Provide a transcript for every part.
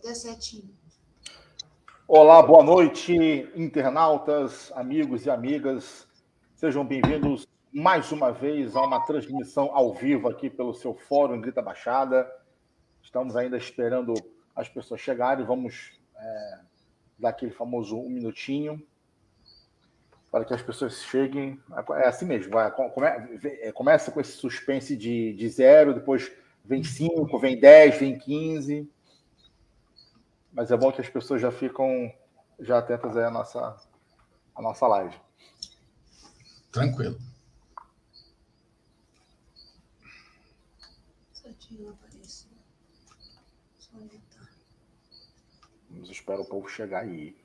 Cadê a setinha? Olá, boa noite, internautas, amigos e amigas. Sejam bem-vindos mais uma vez a uma transmissão ao vivo aqui pelo seu Fórum Grita Baixada. Estamos ainda esperando as pessoas chegarem. Vamos dar aquele famoso um minutinho para que as pessoas cheguem. É assim mesmo, começa com esse suspense de 0, depois vem 5, vem 10, vem 15. Mas é bom que as pessoas já ficam atentas aí à nossa live. Tranquilo. Vamos esperar o povo chegar aí.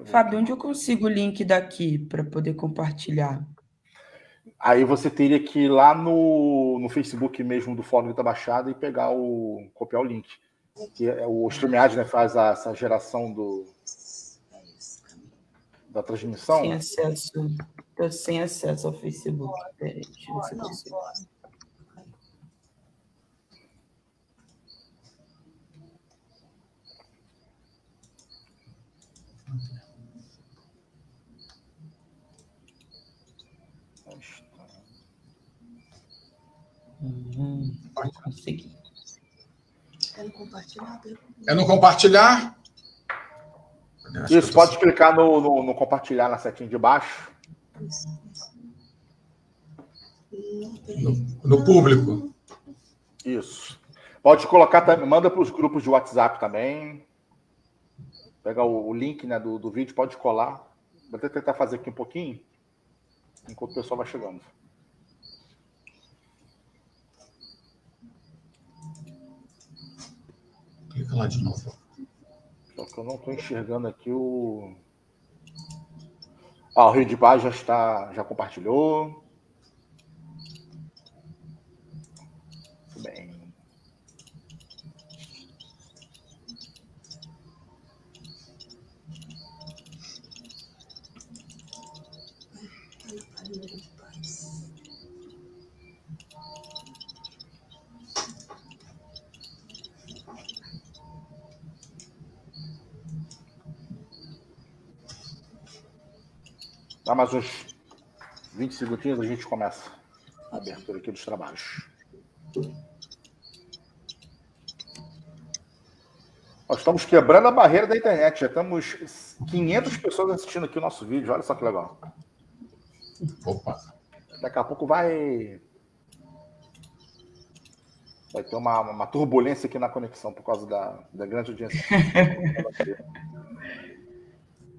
Fábio, onde eu consigo o link daqui para poder compartilhar? Aí você teria que ir lá no Facebook mesmo do Fórum Grita Baixada e copiar o link. Que o StreamYard, né, faz essa geração da transmissão. Sem acesso. Estou sem acesso ao Facebook. Peraí, deixa eu ver se eu consigo. Não consegui. É no compartilhar? É no compartilhar? Isso, pode clicar no compartilhar na setinha de baixo. No público. Isso. Pode colocar também, manda para os grupos de WhatsApp também. Pega o link, né, do vídeo, pode colar. Vou até tentar fazer aqui um pouquinho, enquanto o pessoal vai chegando. Clica lá de novo. Só que eu não estou enxergando aqui o... o Rio de Paz já compartilhou. Muito bem. Dá mais uns 20 segundinhos, a gente começa a abertura aqui dos trabalhos. Nós estamos quebrando a barreira da internet. Já temos 500 pessoas assistindo aqui o nosso vídeo. Olha só que legal. Opa. Daqui a pouco vai ter uma turbulência aqui na conexão por causa da grande audiência.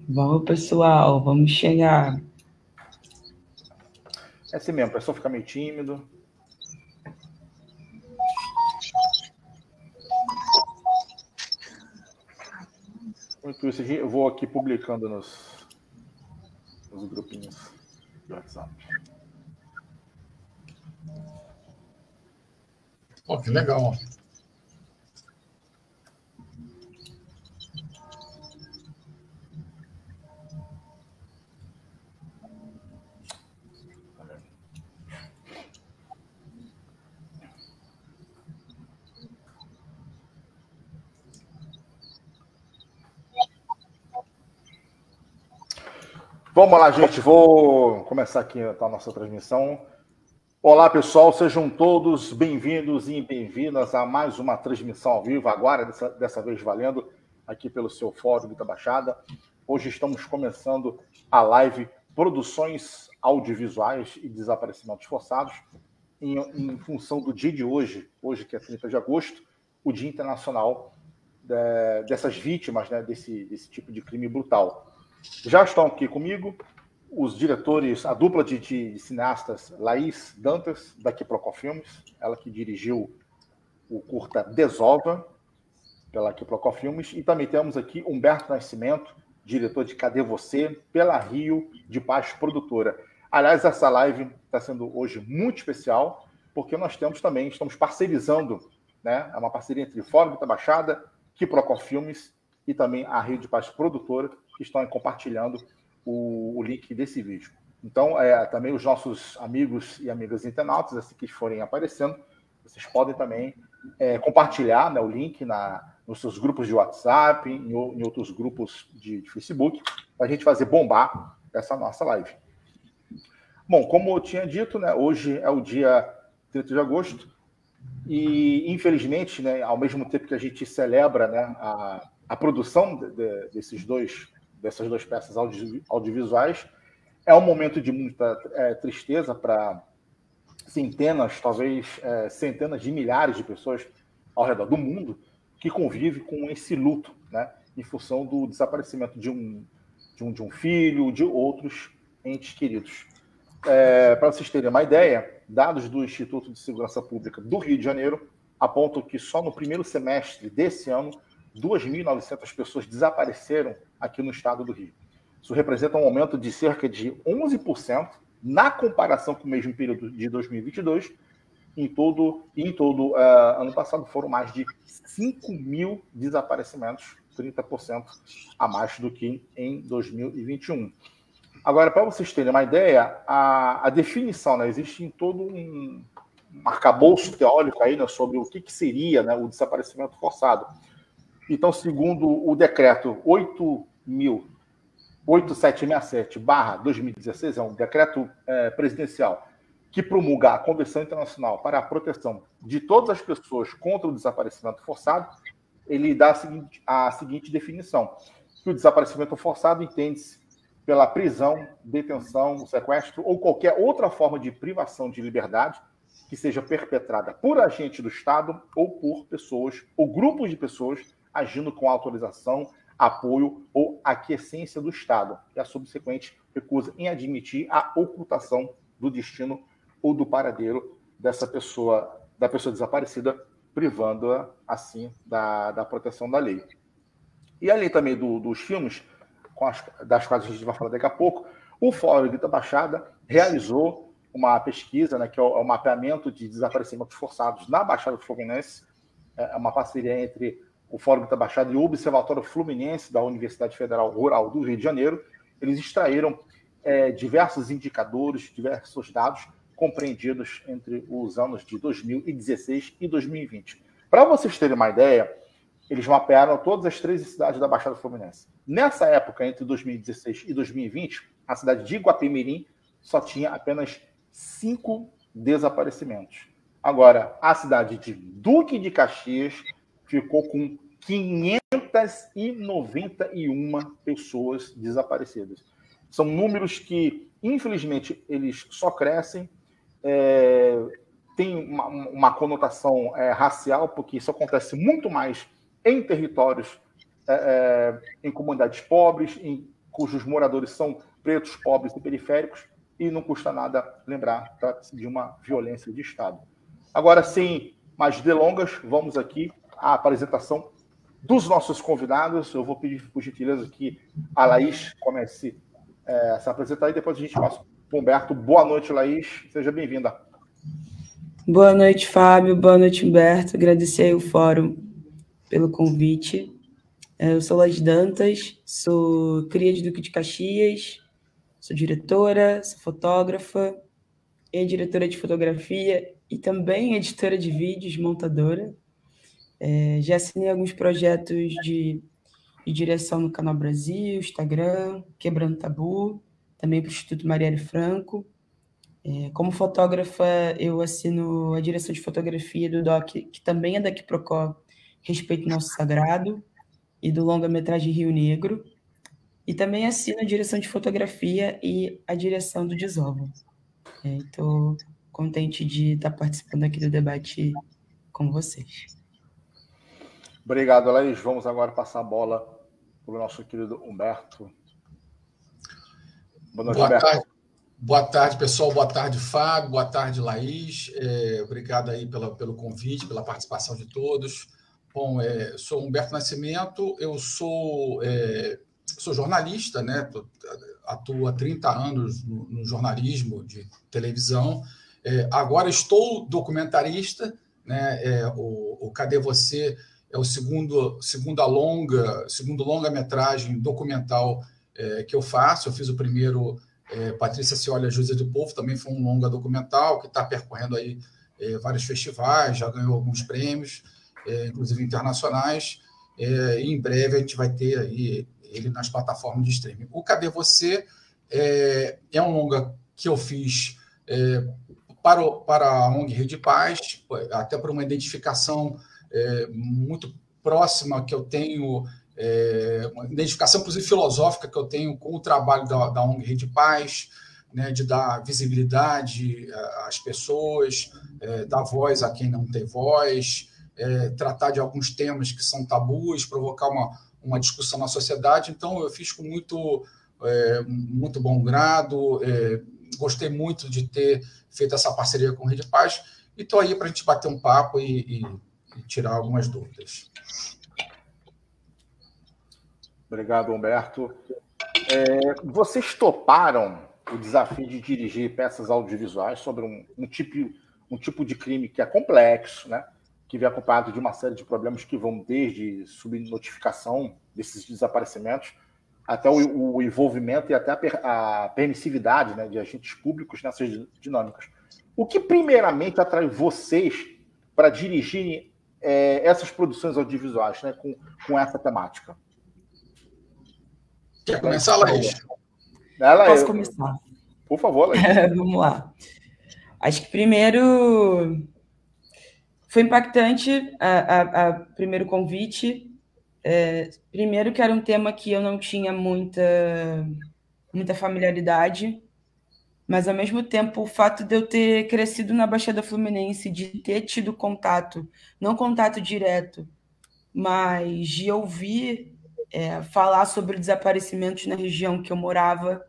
Vamos, pessoal, vamos chegar. É assim mesmo, o pessoal fica meio tímido. Muito isso, eu vou aqui publicando nos grupinhos do WhatsApp. Pô, que legal. Vamos lá, gente. Vou começar aqui a nossa transmissão. Olá, pessoal. Sejam todos bem-vindos e bem-vindas a mais uma transmissão ao vivo, agora, dessa vez valendo, aqui pelo seu Fórum Grita Baixada. Hoje estamos começando a live Produções Audiovisuais e Desaparecimentos Forçados, em função do dia de hoje, que é 30 de agosto, o Dia Internacional dessas vítimas, né, desse tipo de crime brutal. Já estão aqui comigo os diretores, a dupla de cineastas Laís Dantas, da Quiprocó Filmes, ela que dirigiu o curta Desova, pela Quiprocó Filmes, e também temos aqui Humberto Nascimento, diretor de Cadê Você, pela Rio de Paz Produtora. Aliás, essa live está sendo hoje muito especial, porque nós estamos parceirizando né? É uma parceria entre Fórum da Baixada, Quiprocó Filmes e também a Rio de Paz Produtora, que estão compartilhando o link desse vídeo. Então, também os nossos amigos e amigas internautas, assim que forem aparecendo, vocês podem também compartilhar, né, o link nos seus grupos de WhatsApp, em outros grupos de Facebook, para a gente fazer bombar essa nossa live. Bom, como eu tinha dito, né, hoje é o dia 30 de agosto e, infelizmente, né, ao mesmo tempo que a gente celebra, né, a produção dessas duas peças audiovisuais, é um momento de muita tristeza para centenas, talvez centenas de milhares de pessoas ao redor do mundo que convivem com esse luto, né, em função do desaparecimento de um filho, de outros entes queridos. Para vocês terem uma ideia, dados do Instituto de Segurança Pública do Rio de Janeiro apontam que só no primeiro semestre desse ano, 2.900 pessoas desapareceram aqui no estado do Rio. Isso representa um aumento de cerca de 11% na comparação com o mesmo período de 2022. Em todo ano passado foram mais de 5.000 desaparecimentos, 30% a mais do que em 2021. Agora, para vocês terem uma ideia, a definição, né, existe em todo um arcabouço teórico aí, né, sobre o que seria, né, o desaparecimento forçado. Então, segundo o decreto 8767/2016, é um decreto presidencial que promulga a Convenção Internacional para a Proteção de Todas as Pessoas contra o Desaparecimento Forçado, ele dá a seguinte definição, que o desaparecimento forçado entende-se pela prisão, detenção, sequestro ou qualquer outra forma de privação de liberdade que seja perpetrada por agente do Estado ou por pessoas ou grupos de pessoas agindo com autorização, apoio ou aquiescência do Estado, e a subsequente recusa em admitir a ocultação do destino ou do paradeiro da pessoa desaparecida, privando-a, assim, da proteção da lei. E além também dos filmes, das quais a gente vai falar daqui a pouco, o Fórum da Baixada realizou uma pesquisa, né, que é o mapeamento de desaparecimentos forçados na Baixada Fluminense, é uma parceria entre o Fórum da Baixada e o Observatório Fluminense da Universidade Federal Rural do Rio de Janeiro. Eles extraíram diversos indicadores, diversos dados compreendidos entre os anos de 2016 e 2020. Para vocês terem uma ideia, eles mapearam todas as 13 cidades da Baixada Fluminense. Nessa época, entre 2016 e 2020, a cidade de Iguapemirim só tinha apenas 5 desaparecimentos. Agora, a cidade de Duque de Caxias ficou com 591 pessoas desaparecidas. São números que, infelizmente, eles só crescem, tem uma conotação racial, porque isso acontece muito mais em territórios, em comunidades pobres, cujos moradores são pretos, pobres e periféricos, e não custa nada lembrar, trata-se de uma violência de Estado. Agora, sem mais delongas, vamos aqui à apresentação dos nossos convidados. Eu vou pedir, por gentileza, que a Laís comece a se apresentar e depois a gente passa para o Humberto. Boa noite, Laís. Seja bem-vinda. Boa noite, Fábio. Boa noite, Humberto. Agradecer aí o Fórum pelo convite. Eu sou Laís Dantas, sou cria de Duque de Caxias, sou diretora, sou fotógrafa, e diretora de fotografia e também editora de vídeos, montadora. Já assinei alguns projetos de direção no Canal Brasil, Instagram, Quebrando Tabu, também para o Instituto Marielle Franco. Como fotógrafa, eu assino a direção de fotografia do DOC, que também é da Quiprocó, Respeito Nosso Sagrado, e do longa-metragem Rio Negro. E também assino a direção de fotografia e a direção do Desova. Estou contente de estar participando aqui do debate com vocês. Obrigado, Laís. Vamos agora passar a bola para o nosso querido Humberto. Boa noite, Humberto. Boa tarde, pessoal. Boa tarde, Fábio. Boa tarde, Laís. Obrigado aí pelo convite, pela participação de todos. Bom, sou Humberto Nascimento, eu sou jornalista, né? Atuo há 30 anos no jornalismo de televisão. Agora estou documentarista, né? O Cadê Você é o segundo longa-metragem documental que eu faço. Eu fiz o primeiro, Patrícia Se Olha, Juíza do Povo, também foi um longa documental que está percorrendo aí vários festivais, já ganhou alguns prêmios, inclusive internacionais, e em breve a gente vai ter aí ele nas plataformas de streaming. O Cadê Você é um longa que eu fiz para a ONG Rede Paz, até por uma identificação muito próxima que eu tenho, uma identificação, inclusive, filosófica que eu tenho com o trabalho da ONG Rede Paz, né, de dar visibilidade às pessoas, dar voz a quem não tem voz, tratar de alguns temas que são tabus, provocar uma discussão na sociedade. Então, eu fiz com muito bom grado, gostei muito de ter feito essa parceria com a Rede Paz, e estou aí para a gente bater um papo e tirar algumas dúvidas. Obrigado, Humberto. Vocês toparam o desafio de dirigir peças audiovisuais sobre um tipo de crime que é complexo, né? Que vem acompanhado de uma série de problemas que vão desde subnotificação desses desaparecimentos até o envolvimento e até a permissividade, né, de agentes públicos nessas dinâmicas. O que primeiramente atrai vocês para dirigirem essas produções audiovisuais, né, com essa temática? Quer começar, Laís? Posso começar? Por favor, Laís. Vamos lá. Acho que primeiro foi impactante a primeiro convite. Primeiro que era um tema que eu não tinha muita familiaridade, mas ao mesmo tempo o fato de eu ter crescido na Baixada Fluminense, de ter tido contato, não contato direto, mas de ouvir falar sobre desaparecimentos na região que eu morava,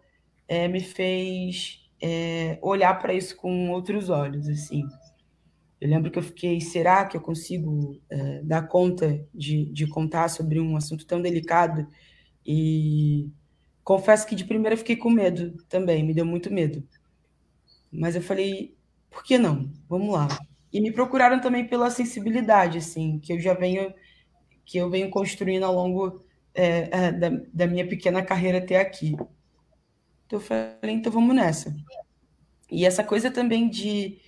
me fez olhar para isso com outros olhos, assim. Eu lembro que eu fiquei, será que eu consigo dar conta de contar sobre um assunto tão delicado? E confesso que de primeira fiquei com medo também, me deu muito medo. Mas eu falei, por que não? Vamos lá. E me procuraram também pela sensibilidade, assim, que eu venho construindo ao longo da minha pequena carreira até aqui. Então eu falei, então vamos nessa. E essa coisa também de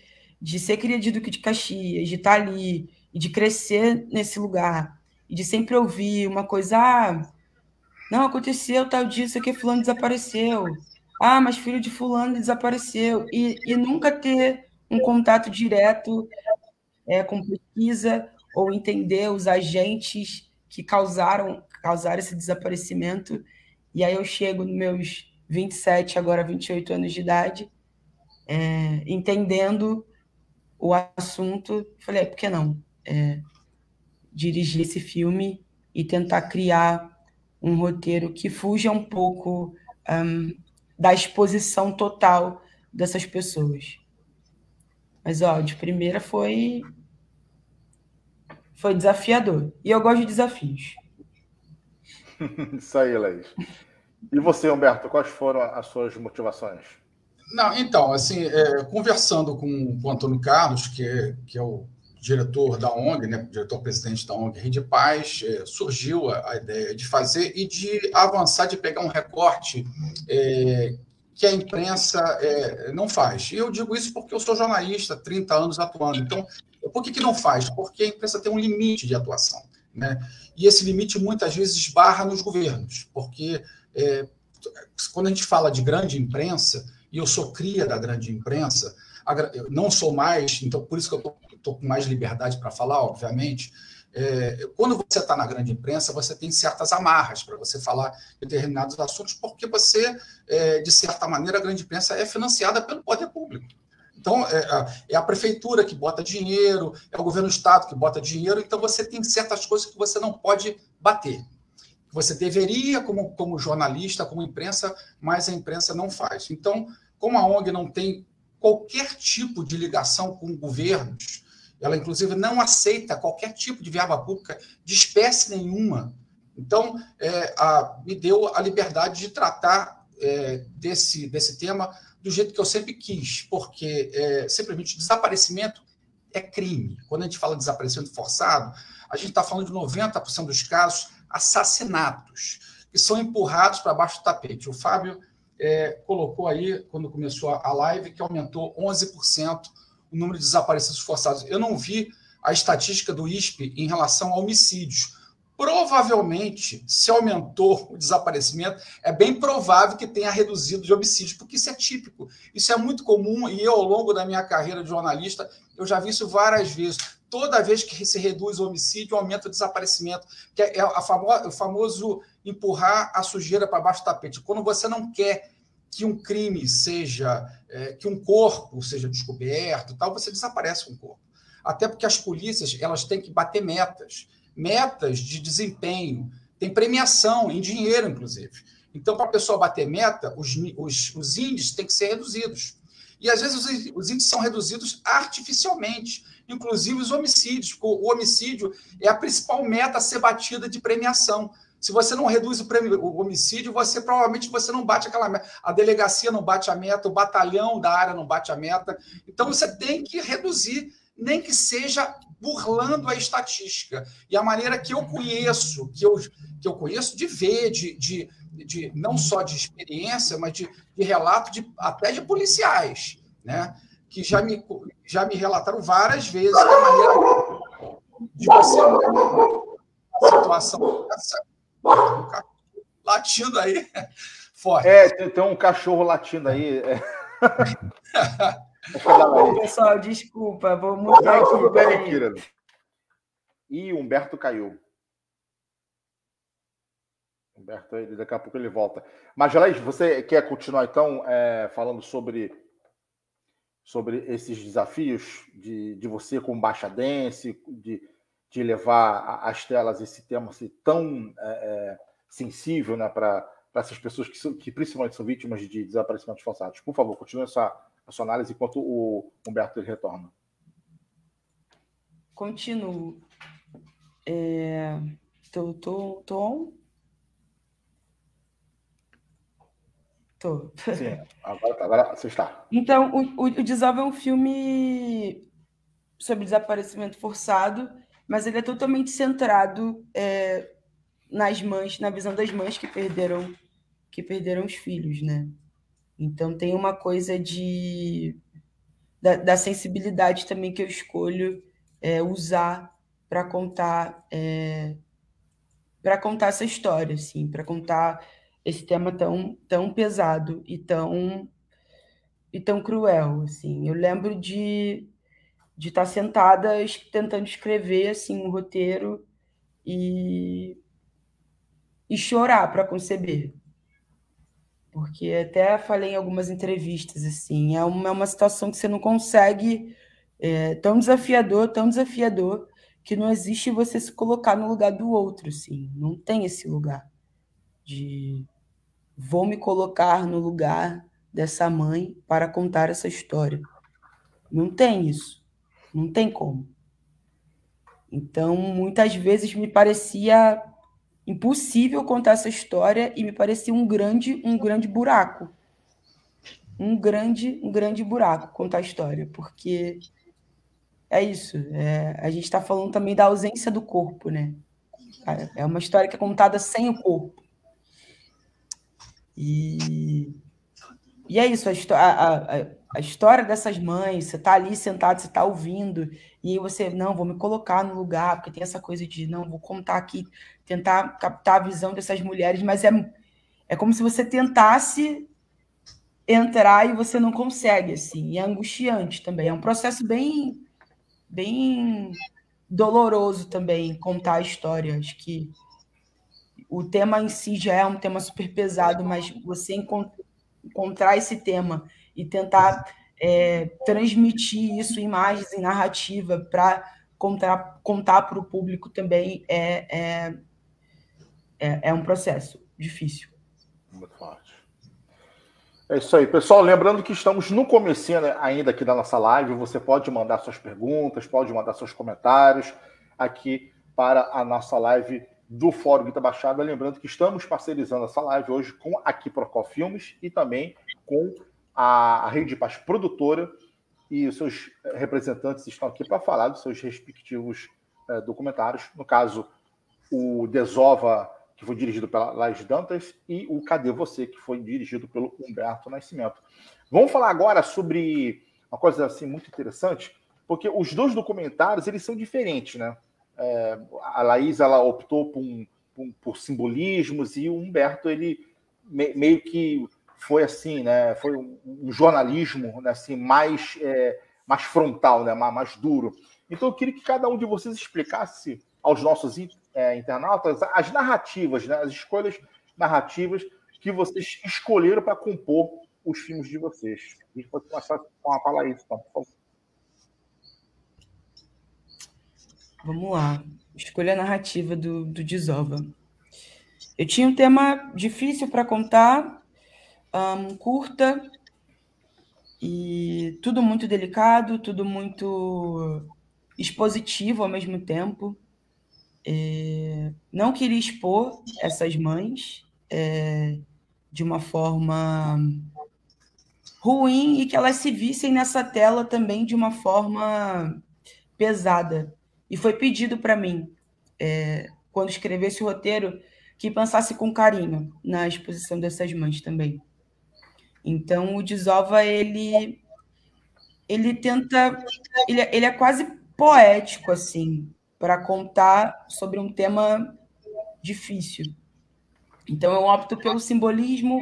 ser cria de Duque de Caxias, de estar ali, e de crescer nesse lugar, e de sempre ouvir uma coisa, não, aconteceu tal dia, isso aqui, fulano desapareceu, mas filho de fulano desapareceu, e nunca ter um contato direto com pesquisa, ou entender os agentes que causaram esse desaparecimento. E aí eu chego nos meus 27, agora 28 anos de idade, entendendo o assunto, falei, por que não dirigir esse filme e tentar criar um roteiro que fuja um pouco da exposição total dessas pessoas. Mas, de primeira foi desafiador. E eu gosto de desafios. Isso aí, Laís. E você, Humberto, quais foram as suas motivações? Não, então, assim, conversando com o Antônio Carlos, que é o diretor da ONG, né, diretor-presidente da ONG Rede Paz, surgiu a ideia de fazer e de avançar, de pegar um recorte que a imprensa não faz. E eu digo isso porque eu sou jornalista, 30 anos atuando. Então, por que não faz? Porque a imprensa tem um limite de atuação, né? E esse limite, muitas vezes, esbarra nos governos, porque quando a gente fala de grande imprensa, e eu sou cria da grande imprensa, eu não sou mais, então por isso que eu estou com mais liberdade para falar, obviamente. Quando você está na grande imprensa, você tem certas amarras para você falar de determinados assuntos, porque você, de certa maneira, a grande imprensa é financiada pelo poder público. Então, é a prefeitura que bota dinheiro, é o governo do estado que bota dinheiro, então você tem certas coisas que você não pode bater. Você deveria, como jornalista, como imprensa, mas a imprensa não faz. Então, como a ONG não tem qualquer tipo de ligação com governos, ela, inclusive, não aceita qualquer tipo de verba pública de espécie nenhuma. Então, me deu a liberdade de tratar desse tema do jeito que eu sempre quis, porque simplesmente desaparecimento é crime. Quando a gente fala de desaparecimento forçado, a gente está falando de 90% dos casos assassinatos, que são empurrados para baixo do tapete. O Fábio colocou aí, quando começou a live, que aumentou 11% o número de desaparecidos forçados. Eu não vi a estatística do ISP em relação a homicídios. Provavelmente, se aumentou o desaparecimento, é bem provável que tenha reduzido de homicídios, porque isso é típico, isso é muito comum, e eu, ao longo da minha carreira de jornalista, eu já vi isso várias vezes. Toda vez que se reduz o homicídio, aumenta o desaparecimento, que é o famoso empurrar a sujeira para baixo do tapete. Quando você não quer que um crime seja, que um corpo seja descoberto, tal, você desaparece com o corpo. Até porque as polícias, elas têm que bater metas de desempenho, tem premiação em dinheiro, inclusive. Então, para a pessoa bater meta, os índices têm que ser reduzidos. E, às vezes, os índices são reduzidos artificialmente, inclusive os homicídios. O homicídio é a principal meta a ser batida de premiação. Se você não reduz o homicídio, provavelmente você não bate aquela meta. A delegacia não bate a meta, o batalhão da área não bate a meta. Então, você tem que reduzir, nem que seja burlando a estatística. E a maneira que eu conheço, que eu conheço de ver, de não só de experiência, mas de relato até de policiais, né? Que já me relataram várias vezes que a maneira de você a situação latindo aí forte. Tem um cachorro latindo aí. Pessoal, desculpa, vou mudar aqui. Tudo bem, querido. E o Humberto caiu. Humberto, daqui a pouco ele volta. Mas, Laís, você quer continuar, então, falando sobre esses desafios de você, como baixadense, de levar às telas esse tema assim, tão sensível, né, para essas pessoas que principalmente são vítimas de desaparecimentos forçados? Por favor, continue a sua análise enquanto o Humberto ele retorna. Continuo. Tô on? Tô. Sim, agora você está. Então, o Dissolve é um filme sobre desaparecimento forçado, mas ele é totalmente centrado nas mães, na visão das mães que perderam os filhos, né? Então tem uma coisa da sensibilidade também que eu escolho usar para contar essa história, assim, para contar esse tema tão pesado e tão cruel, assim. Eu lembro de estar sentada tentando escrever assim um roteiro e chorar para conceber. Porque até falei em algumas entrevistas, assim, é uma situação que você não consegue, tão desafiador, que não existe você se colocar no lugar do outro, assim, não tem esse lugar de vou me colocar no lugar dessa mãe para contar essa história. Não tem isso, não tem como. Então, muitas vezes me parecia impossível contar essa história e me parecia um grande buraco. Um grande buraco contar a história, porque é isso. A gente está falando também da ausência do corpo, né? É uma história que é contada sem o corpo. E é isso, a história dessas mães, você está ali sentado, você está ouvindo, e aí você, não, vou me colocar no lugar, porque tem essa coisa de, não, vou contar aqui, tentar captar a visão dessas mulheres, mas é como se você tentasse entrar e você não consegue, assim, e é angustiante também, é um processo bem doloroso também, contar a história. Acho que o tema em si já é um tema super pesado, mas você encontrar esse tema e tentar transmitir isso em imagens, em narrativa, para contar para o público também é um processo difícil. Muito forte. É isso aí, pessoal. Lembrando que estamos no comecinho ainda aqui da nossa live. Você pode mandar suas perguntas, pode mandar seus comentários aqui para a nossa live do Fórum Guita Baixada. Lembrando que estamos parcerizando essa live hoje com a Quiprocó Filmes e também com a Rede de Paz Produtora, e os seus representantes estão aqui para falar dos seus respectivos documentários. No caso, o Desova, que foi dirigido pela Laís Dantas, e o Cadê Você, que foi dirigido pelo Humberto Nascimento. Vamos falar agora sobre uma coisa assim muito interessante, porque os dois documentários eles são diferentes, né? A Laís ela optou por simbolismos e o Humberto ele meio que foi assim, né? Foi um jornalismo, né? Assim, mais frontal, né? Mais duro. Então eu queria que cada um de vocês explicasse aos nossos internautas as narrativas, né? As escolhas narrativas que vocês escolheram para compor os filmes de vocês. A gente pode começar com a Laís, então, por favor. Vamos lá. Escolha a narrativa do Desova. Eu tinha um tema difícil para contar, curta, e tudo muito delicado, tudo muito expositivo ao mesmo tempo. Não queria expor essas mães de uma forma ruim e que elas se vissem nessa tela também de uma forma pesada. E foi pedido para mim, quando escrevi esse roteiro, que pensasse com carinho na exposição dessas mães também. Então, o Desova, ele tenta... Ele é quase poético, assim, para contar sobre um tema difícil. Então, eu opto pelo simbolismo,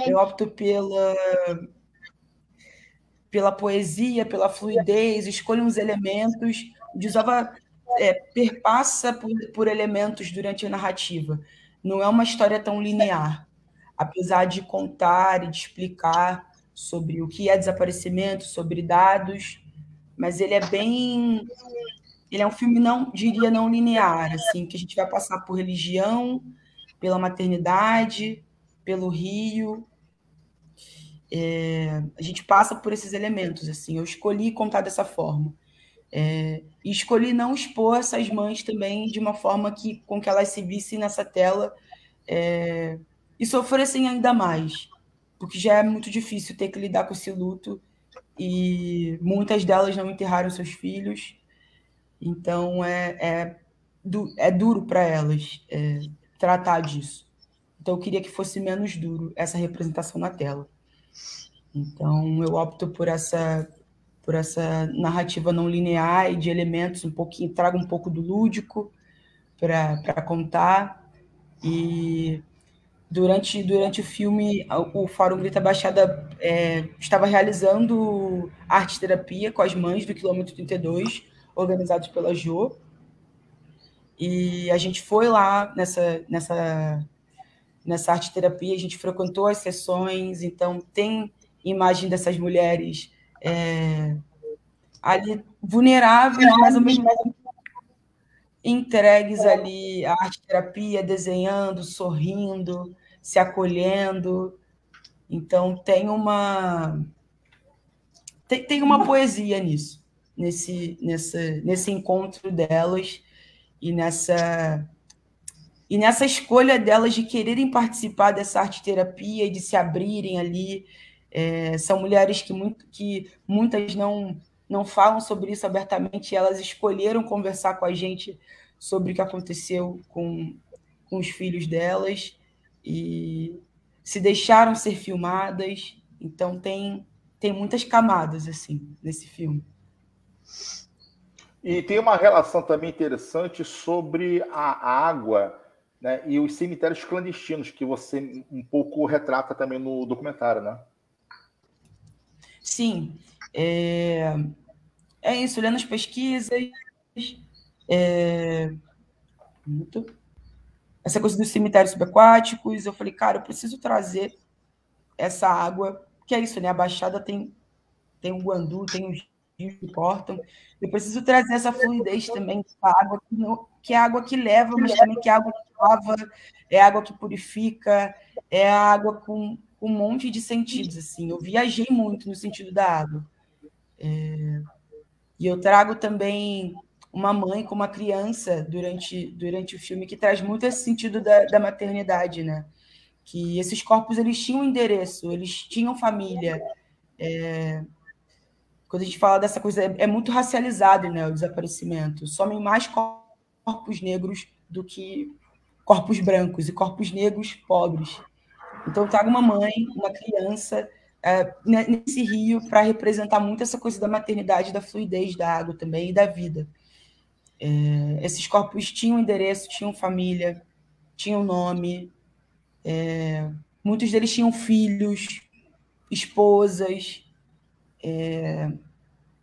eu opto pela poesia, pela fluidez, escolho uns elementos. O Desova perpassa por elementos durante a narrativa. Não é uma história tão linear, apesar de contar e de explicar sobre o que é desaparecimento, sobre dados, mas ele é um filme, não diria, não linear, assim, que a gente vai passar por religião, pela maternidade, pelo Rio. A gente passa por esses elementos, assim. Eu escolhi contar dessa forma. E escolhi não expor essas mães também de uma forma com que elas se vissem nessa tela e sofressem ainda mais, porque já é muito difícil ter que lidar com esse luto e muitas delas não enterraram seus filhos, então é duro para elas tratar disso. Então eu queria que fosse menos duro essa representação na tela. Então eu opto por essa narrativa não linear e de elementos trago um pouco do lúdico para contar. E durante o filme, o Fórum Grita Baixada estava realizando arte-terapia com as mães do quilômetro 32, organizados pela Jo. E a gente foi lá nessa arte-terapia, a gente frequentou as sessões, então tem imagem dessas mulheres ali vulneráveis, mas ao mesmo tempo entregues ali à arte-terapia, desenhando, sorrindo, se acolhendo. Então tem uma poesia nisso, nesse encontro delas e nessa escolha delas de quererem participar dessa arte-terapia e de se abrirem ali. São mulheres que muitas não falam sobre isso abertamente, elas escolheram conversar com a gente sobre o que aconteceu com os filhos delas e se deixaram ser filmadas. Então tem muitas camadas assim nesse filme. E tem uma relação também interessante sobre a água, né, e os cemitérios clandestinos, que você um pouco retrata também no documentário, né? Sim, é isso, olhando as pesquisas, essa coisa dos cemitérios subaquáticos, eu falei, cara, eu preciso trazer essa água, que é isso, né? A Baixada tem o Guandu, tem os rios que cortam, eu preciso trazer essa fluidez também, essa água que é água que leva, mas também que é água que lava, é água que purifica, é água com um monte de sentidos, assim. Eu viajei muito no sentido da água. E eu trago também uma mãe com uma criança durante o filme que traz muito esse sentido da maternidade, né? Que esses corpos, eles tinham endereço, eles tinham família. quando a gente fala dessa coisa, é muito racializado, né, o desaparecimento. Somem mais corpos negros do que corpos brancos, e corpos negros pobres. Então, eu trago uma mãe, uma criança, nesse rio para representar muito essa coisa da maternidade, da fluidez da água também e da vida. Esses corpos tinham endereço, tinham família, tinham nome, muitos deles tinham filhos, esposas,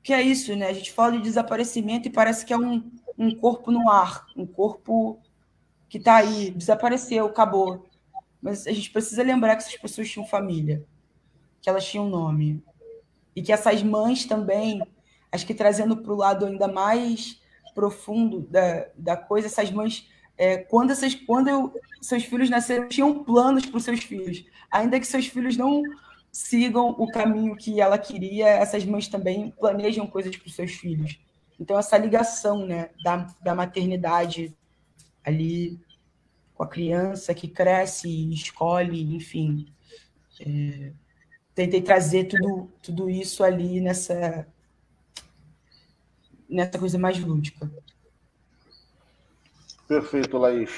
que é isso, né? A gente fala de desaparecimento e parece que é um corpo no ar, um corpo que está aí, desapareceu, acabou. Mas a gente precisa lembrar que essas pessoas tinham família, que elas tinham nome, e que essas mães também, acho que trazendo para o lado ainda mais profundo da coisa, essas mães, quando seus filhos nasceram, tinham planos para os seus filhos, ainda que seus filhos não sigam o caminho que ela queria, essas mães também planejam coisas para os seus filhos. Então, essa ligação, né, da maternidade ali com a criança que cresce, escolhe, enfim. Tentei trazer tudo isso ali nessa coisa mais lúdica. Perfeito, Laís.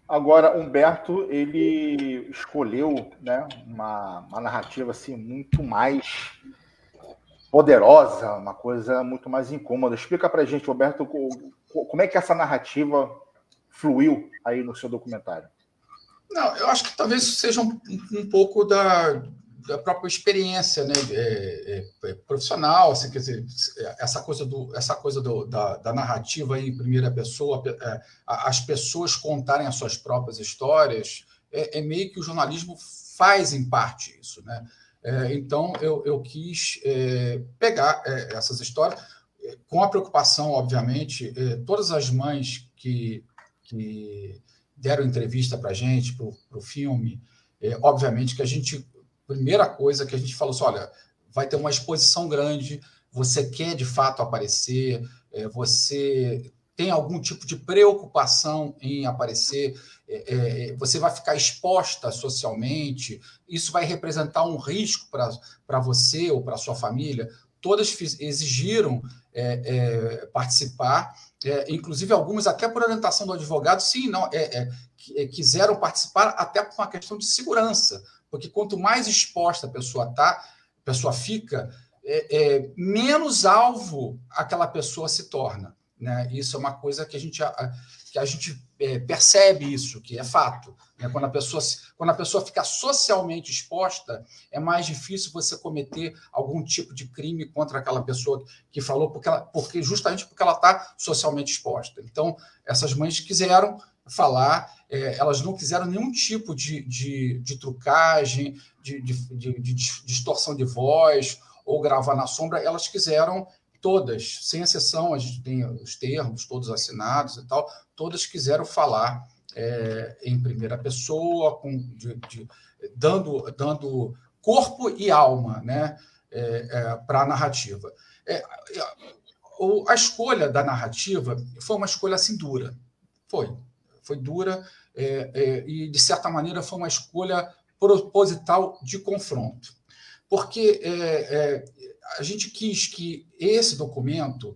Agora, Humberto, ele escolheu, né, uma narrativa assim, muito mais poderosa, uma coisa muito mais incômoda. Explica pra gente, Humberto, como é que essa narrativa fluiu aí no seu documentário. Não, eu acho que talvez seja um pouco da própria experiência, né, profissional, assim, quer dizer, essa coisa da narrativa em primeira pessoa, as pessoas contarem as suas próprias histórias, meio que o jornalismo faz em parte isso, né? Então eu quis pegar essas histórias com a preocupação, obviamente, todas as mães que deram entrevista para a gente, para o filme, obviamente que a gente, primeira coisa que a gente falou assim, olha, vai ter uma exposição grande, você quer de fato aparecer, você tem algum tipo de preocupação em aparecer, você vai ficar exposta socialmente, isso vai representar um risco para você ou para a sua família. Todas exigiram participar, inclusive algumas até por orientação do advogado, sim, não, quiseram participar até por uma questão de segurança, porque quanto mais exposta a pessoa fica, menos alvo aquela pessoa se torna, né? Isso é uma coisa que a gente percebe isso, que é fato, né? Quando a pessoa fica socialmente exposta, é mais difícil você cometer algum tipo de crime contra aquela pessoa que falou, justamente porque ela está socialmente exposta. Então, essas mães quiseram falar, elas não quiseram nenhum tipo de trucagem, de distorção de voz ou gravar na sombra, elas quiseram todas, sem exceção, a gente tem os termos todos assinados e tal, todas quiseram falar em primeira pessoa, dando corpo e alma, né, para a narrativa. A escolha da narrativa foi uma escolha assim dura. Foi dura e, de certa maneira, foi uma escolha proposital de confronto. Porque a gente quis que esse documento,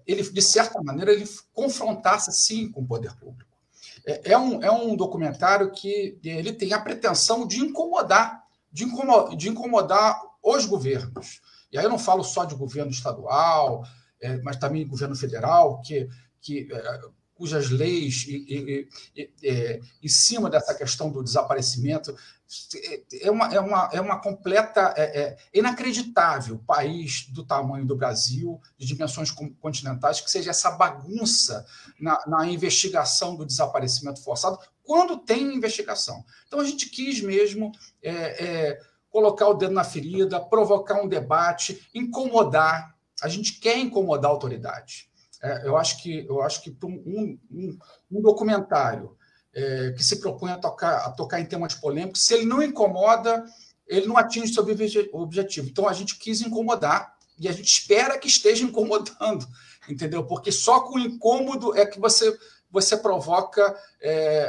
ele, de certa maneira, ele confrontasse, sim, com o poder público. É um documentário que ele tem a pretensão de incomodar os governos. E aí eu não falo só de governo estadual, mas também governo federal, cujas leis, em cima dessa questão do desaparecimento, é uma completa... inacreditável o país do tamanho do Brasil, de dimensões continentais, que seja essa bagunça na investigação do desaparecimento forçado, quando tem investigação. Então, a gente quis mesmo colocar o dedo na ferida, provocar um debate, incomodar. A gente quer incomodar a autoridade. Eu acho que para um documentário que se propõe a tocar em temas polêmicos, se ele não incomoda, ele não atinge seu objetivo. Então, a gente quis incomodar e a gente espera que esteja incomodando, entendeu? Porque só com o incômodo é que você provoca,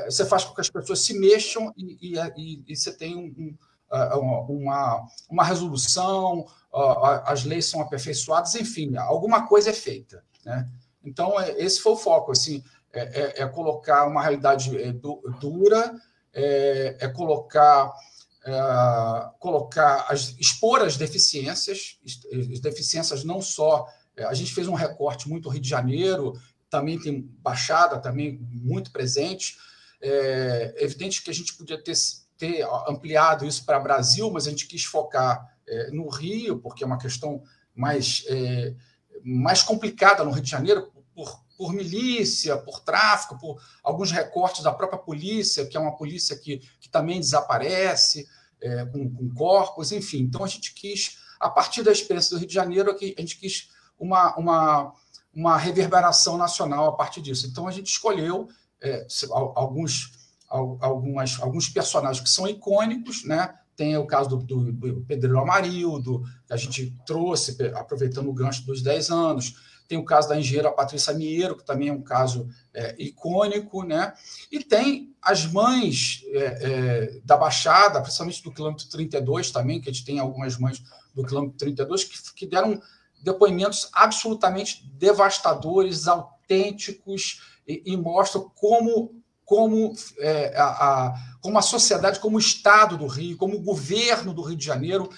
você faz com que as pessoas se mexam e você tem uma resolução, as leis são aperfeiçoadas, enfim, alguma coisa é feita, né? Então, esse foi o foco, assim, colocar uma realidade dura, expor as deficiências não só... A gente fez um recorte muito Rio de Janeiro, também tem Baixada, também muito presente. É evidente que a gente podia ter ampliado isso para o Brasil, mas a gente quis focar no Rio, porque é uma questão mais complicada no Rio de Janeiro, por milícia, por tráfico, por alguns recortes da própria polícia, que é uma polícia que também desaparece, com corpos, enfim. Então, a gente quis, a partir da experiência do Rio de Janeiro, a gente quis uma reverberação nacional a partir disso. Então, a gente escolheu alguns personagens que são icônicos, né? Tem o caso do Pedreiro Amarildo, que a gente trouxe, aproveitando o gancho dos 10 anos. Tem o caso da engenheira Patrícia Mieiro, que também é um caso icônico, né? E tem as mães da Baixada, principalmente do quilômetro 32 também, que a gente tem algumas mães do quilômetro 32 que deram depoimentos absolutamente devastadores, autênticos, e mostram como a sociedade, como o Estado do Rio, como o governo do Rio de Janeiro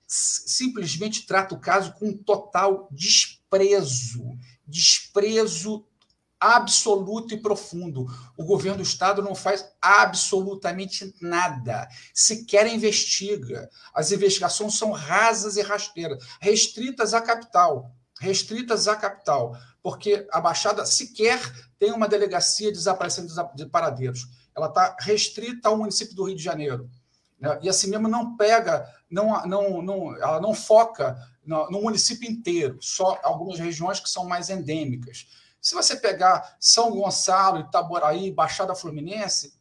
simplesmente trata o caso com total desprezo absoluto e profundo. O governo do Estado não faz absolutamente nada, sequer investiga. As investigações são rasas e rasteiras, restritas à capital, porque a Baixada sequer tem uma delegacia de desaparecimento de paradeiros. Ela está restrita ao município do Rio de Janeiro. E assim mesmo não pega, ela não foca no município inteiro, só algumas regiões que são mais endêmicas. Se você pegar São Gonçalo, Itaboraí, Baixada Fluminense,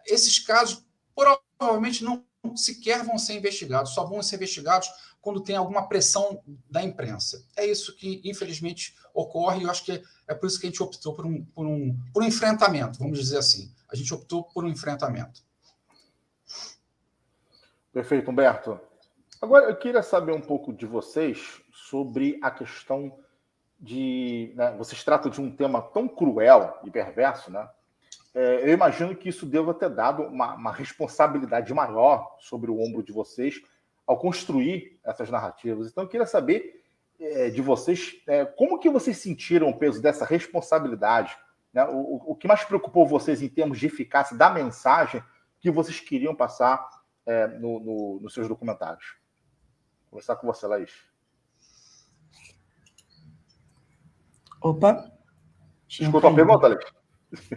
esses casos provavelmente não sequer vão ser investigados, só vão ser investigados quando tem alguma pressão da imprensa. É isso que, infelizmente, ocorre, e eu acho que é por isso que a gente optou por um enfrentamento, vamos dizer assim. A gente optou por um enfrentamento. Perfeito, Humberto. Agora, eu queria saber um pouco de vocês sobre a questão de... Né, vocês tratam de um tema tão cruel e perverso, né? Eu imagino que isso deva ter dado uma responsabilidade maior sobre o ombro de vocês ao construir essas narrativas. Então, eu queria saber de vocês como que vocês sentiram o peso dessa responsabilidade, né? O que mais preocupou vocês em termos de eficácia da mensagem que vocês queriam passar nos seus documentários? Vou começar com você, Laís. Opa. Escuta a pergunta, Laís?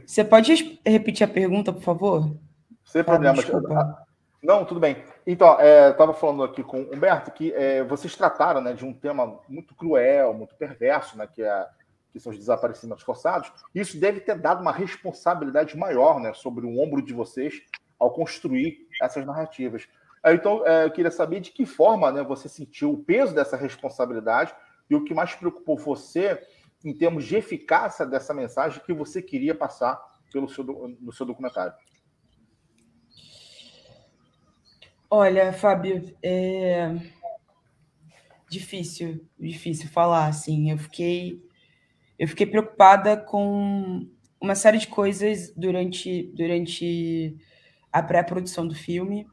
Você pode repetir a pergunta, por favor? Sem problema. Desculpa. Não, tudo bem. Então, eu estava falando aqui com o Humberto que vocês trataram, né, de um tema muito cruel, muito perverso, né, que são os desaparecimentos forçados. Isso deve ter dado uma responsabilidade maior, né, sobre o ombro de vocês ao construir essas narrativas. Então, eu queria saber de que forma, né, você sentiu o peso dessa responsabilidade e o que mais preocupou você em termos de eficácia dessa mensagem que você queria passar no seu documentário. Olha, Fábio, difícil falar, assim. Eu fiquei preocupada com uma série de coisas durante a pré-produção do filme.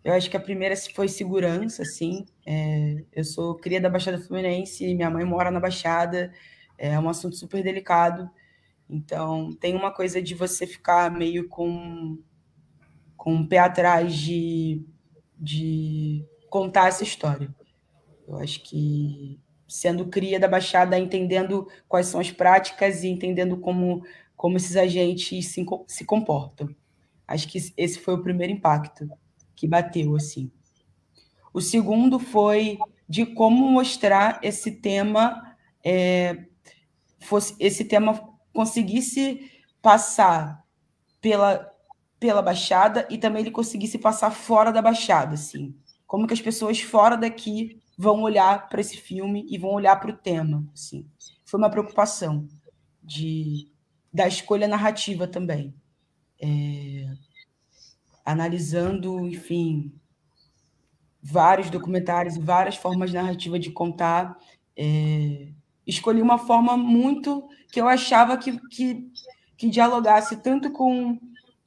Eu acho que a primeira foi segurança, assim. Eu sou cria da Baixada Fluminense, minha mãe mora na Baixada, é um assunto super delicado. Então, tem uma coisa de você ficar meio com o pé atrás de contar essa história. Eu acho que, sendo cria da Baixada, entendendo quais são as práticas e entendendo como esses agentes se comportam. Acho que esse foi o primeiro impacto que bateu, assim. O segundo foi de como mostrar esse tema, conseguisse passar pela Baixada e também ele conseguisse passar fora da Baixada, assim. Como que as pessoas fora daqui vão olhar para esse filme e vão olhar para o tema, assim. Foi uma preocupação da escolha narrativa também. Analisando, enfim, vários documentários, várias formas narrativas de contar. Escolhi uma forma muito que eu achava que dialogasse tanto com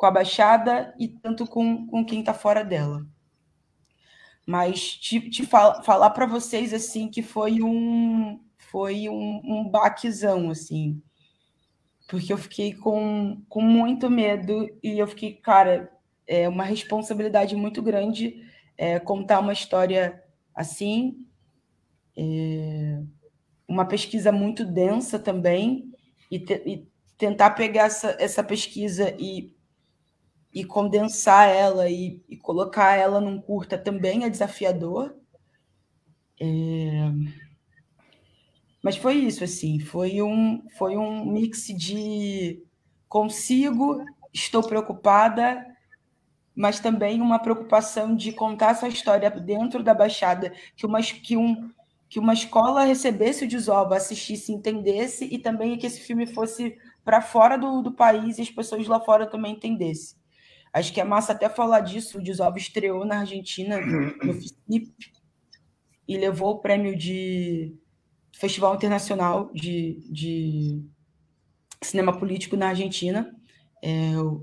a Baixada e tanto com quem está fora dela. Mas falar para vocês assim que foi um baquezão, assim, porque eu fiquei com muito medo e eu fiquei, cara, é uma responsabilidade muito grande contar uma história assim, uma pesquisa muito densa também, e tentar pegar essa pesquisa e condensar ela e colocar ela num curta também é desafiador. Mas foi isso, assim, foi um mix de consigo, estou preocupada, mas também uma preocupação de contar essa história dentro da Baixada, que uma escola recebesse o Desova, assistisse, entendesse, e também que esse filme fosse para fora do país e as pessoas lá fora também entendessem. Acho que é massa até falar disso. O Desova estreou na Argentina, no FICIP, e levou o prêmio de Festival Internacional de Cinema Político na Argentina.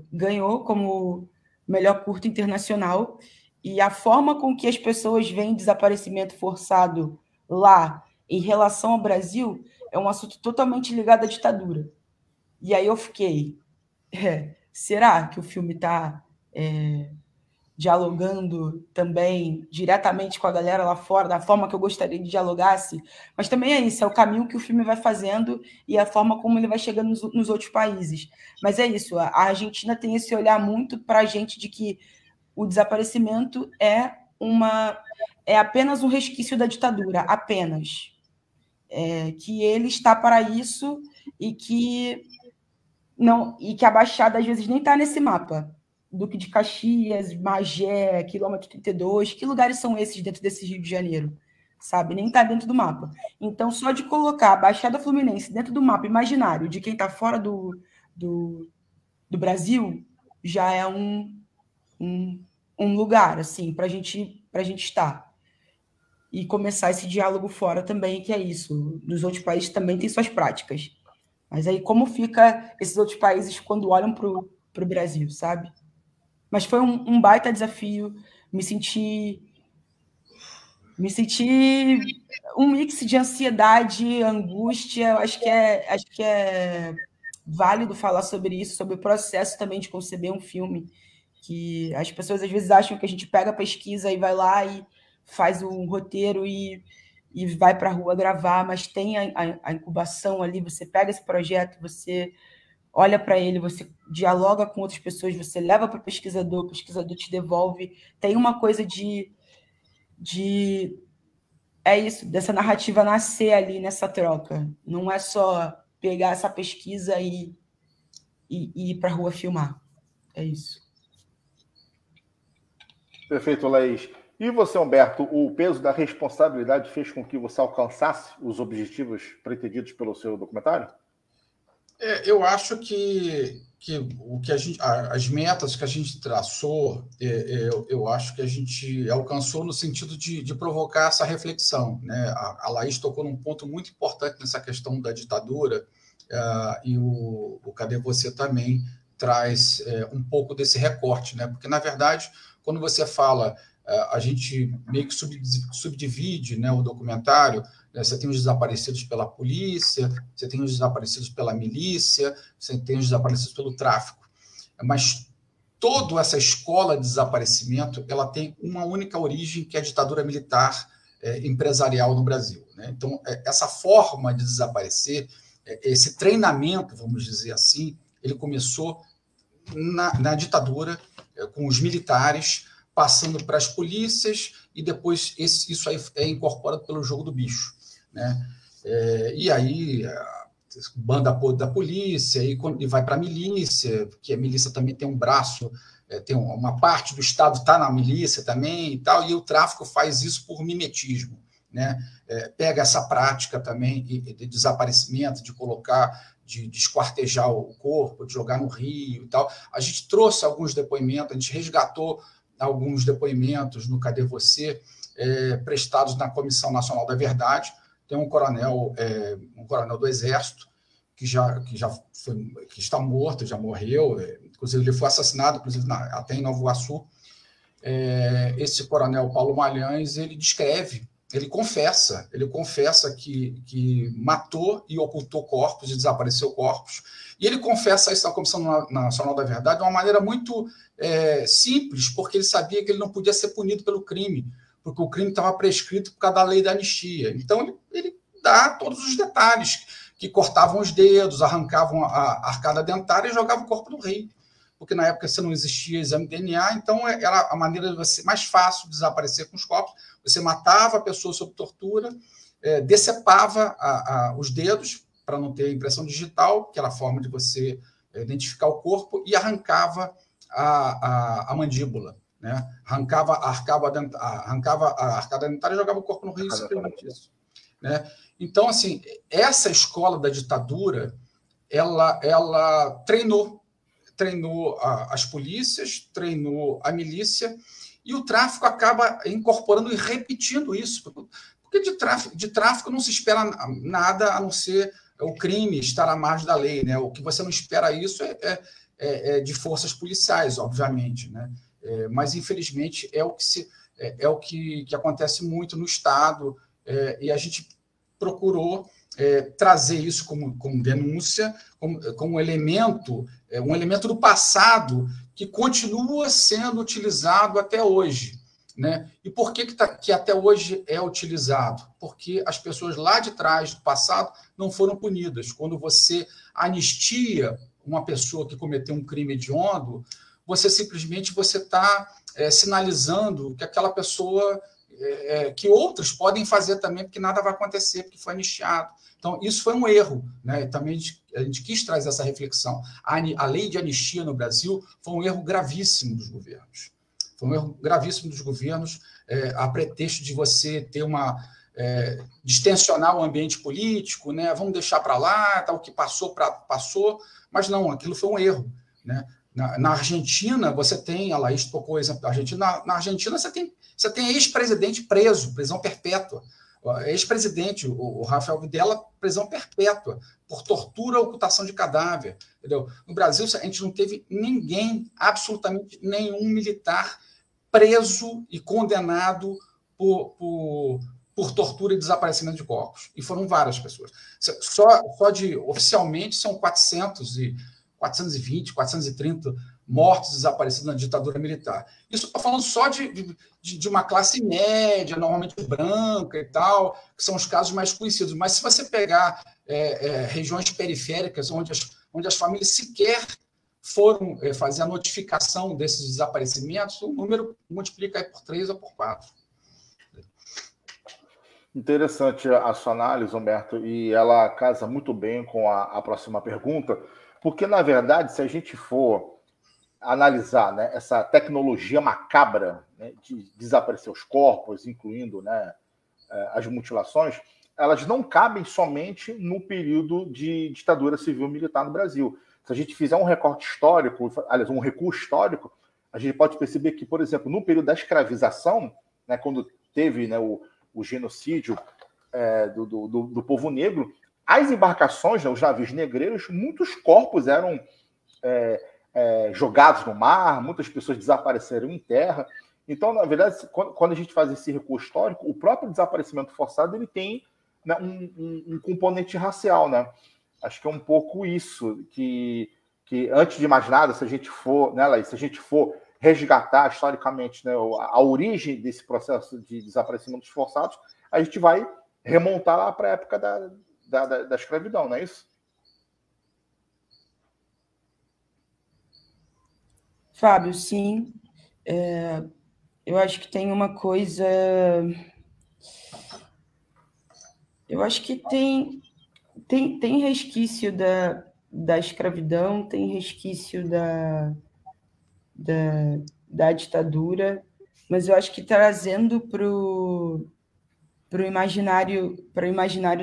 Ganhou como melhor curta internacional. E a forma com que as pessoas veem desaparecimento forçado lá em relação ao Brasil é um assunto totalmente ligado à ditadura. E aí eu fiquei... será que o filme está dialogando também diretamente com a galera lá fora, da forma que eu gostaria de dialogasse? Mas também é isso, é o caminho que o filme vai fazendo e a forma como ele vai chegando nos outros países. Mas é isso, a Argentina tem esse olhar muito para a gente de que o desaparecimento é apenas um resquício da ditadura, apenas. Que ele está para isso e que a Baixada, às vezes, nem está nesse mapa. Duque de Caxias, Magé, quilômetro 32, que lugares são esses dentro desse Rio de Janeiro? Sabe? Nem está dentro do mapa. Então, só de colocar a Baixada Fluminense dentro do mapa imaginário de quem está fora do Brasil, já é um lugar, assim, para a gente estar. E começar esse diálogo fora também, que é isso. Nos outros países também tem suas práticas. Mas aí, como fica esses outros países quando olham para o Brasil, sabe? Mas foi um baita desafio. Me senti um mix de ansiedade, angústia. Eu acho que é válido falar sobre isso, sobre o processo também de conceber um filme. Que as pessoas, às vezes, acham que a gente pega a pesquisa e vai lá e faz um roteiro e vai para a rua gravar, mas tem a incubação ali, você pega esse projeto, você olha para ele, você dialoga com outras pessoas, você leva para o pesquisador te devolve. Tem uma coisa é isso, dessa narrativa nascer ali nessa troca. Não é só pegar essa pesquisa e ir para a rua filmar. É isso. Perfeito, Laís. E você, Humberto, o peso da responsabilidade fez com que você alcançasse os objetivos pretendidos pelo seu documentário? Eu acho que as metas que a gente traçou, eu acho que a gente alcançou no sentido de provocar essa reflexão, né? A Laís tocou num ponto muito importante nessa questão da ditadura, e o Cadê Você também traz um pouco desse recorte, né? Porque, na verdade, quando você fala, a gente meio que subdivide, né, o documentário. Você tem os desaparecidos pela polícia, você tem os desaparecidos pela milícia, você tem os desaparecidos pelo tráfico. Mas toda essa escola de desaparecimento, ela tem uma única origem, que é a ditadura militar empresarial no Brasil, né? Então, essa forma de desaparecer, esse treinamento, vamos dizer assim, ele começou na ditadura, com os militares, passando para as polícias, e depois isso aí é incorporado pelo jogo do bicho, né? E aí banda da polícia, e vai para a milícia, que a milícia também tem um braço, tem uma parte do Estado está na milícia também, e tal, e o tráfico faz isso por mimetismo, né? Pega essa prática também de desaparecimento, de colocar, de esquartejar o corpo, de jogar no rio e tal. A gente trouxe alguns depoimentos, a gente resgatou alguns depoimentos no Cadê Você, prestados na Comissão Nacional da Verdade. Tem um coronel do Exército que está morto, já morreu, inclusive ele foi assassinado, inclusive até em Nova Iguaçu. Esse coronel Paulo Malhães, ele confessa que matou e ocultou corpos e desapareceu corpos, e ele confessa isso na Comissão Nacional da Verdade de uma maneira muito simples, porque ele sabia que ele não podia ser punido pelo crime, porque o crime estava prescrito por causa da lei da anistia. Então, ele dá todos os detalhes, que cortavam os dedos, arrancavam a arcada dentária e jogavam o corpo no rio, porque na época você não existia exame de DNA, então era a maneira de você mais fácil de desaparecer com os corpos. Você matava a pessoa sob tortura, decepava os dedos para não ter impressão digital, que era a forma de você identificar o corpo, e arrancava a mandíbula, né? Arrancava a arcada dentária e jogava o corpo no rio, simplesmente isso, né? Então, assim, essa escola da ditadura, ela treinou as polícias, treinou a milícia, e o tráfico acaba incorporando e repetindo isso, porque de tráfico não se espera nada a não ser o crime estar à margem da lei, né? O que você não espera isso de forças policiais, obviamente, né? Mas infelizmente é o que acontece muito no Estado, e a gente procurou trazer isso como denúncia, como um elemento do passado que continua sendo utilizado até hoje, né? E por que até hoje é utilizado? Porque as pessoas lá de trás, do passado, não foram punidas. Quando você anistia uma pessoa que cometeu um crime hediondo, você simplesmente está sinalizando que aquela pessoa, que outros podem fazer também, porque nada vai acontecer, porque foi anistiado. Então, isso foi um erro, né? Também a gente quis trazer essa reflexão. A lei de anistia no Brasil foi um erro gravíssimo dos governos. Foi um erro gravíssimo dos governos, a pretexto de você ter distensionar o ambiente político, né? Vamos deixar para lá, o que passou, mas não, aquilo foi um erro, né? Na Argentina, você tem, a Laís tocou o exemplo da Argentina, na Argentina você tem ex-presidente preso, prisão perpétua. Ex-presidente, o Rafael Videla, prisão perpétua, por tortura ou ocultação de cadáver. Entendeu? No Brasil, a gente não teve ninguém, absolutamente nenhum militar preso e condenado por tortura e desaparecimento de corpos. E foram várias pessoas. Oficialmente, são 420, 430 mortos desaparecidos na ditadura militar. Isso estou falando só de uma classe média, normalmente branca e tal, que são os casos mais conhecidos. Mas se você pegar regiões periféricas, onde as famílias sequer foram fazer a notificação desses desaparecimentos, o número multiplica aí por 3 ou por 4. Interessante a sua análise, Humberto, e ela casa muito bem com a próxima pergunta, porque, na verdade, se a gente for analisar, né, essa tecnologia macabra, né, de desaparecer os corpos, incluindo, né, as mutilações, elas não cabem somente no período de ditadura civil-militar no Brasil. Se a gente fizer um recorte histórico, aliás, um recuo histórico, a gente pode perceber que, por exemplo, no período da escravização, né, quando teve, né, o genocídio do povo negro, as embarcações, né, os navios negreiros, muitos corpos eram jogados no mar, muitas pessoas desapareceram em terra. Então, na verdade, quando a gente faz esse recuo histórico, o próprio desaparecimento forçado ele tem, né, um componente racial, né? Acho que é um pouco isso que antes de mais nada, se a gente for, né, Laís, se a gente for resgatar historicamente, né, a origem desse processo de desaparecimentos forçados, a gente vai remontar lá para a época da escravidão, não é isso? Fábio, sim. Eu acho que tem uma coisa... Eu acho que tem resquício da escravidão, tem resquício da ditadura, mas eu acho que trazendo para o imaginário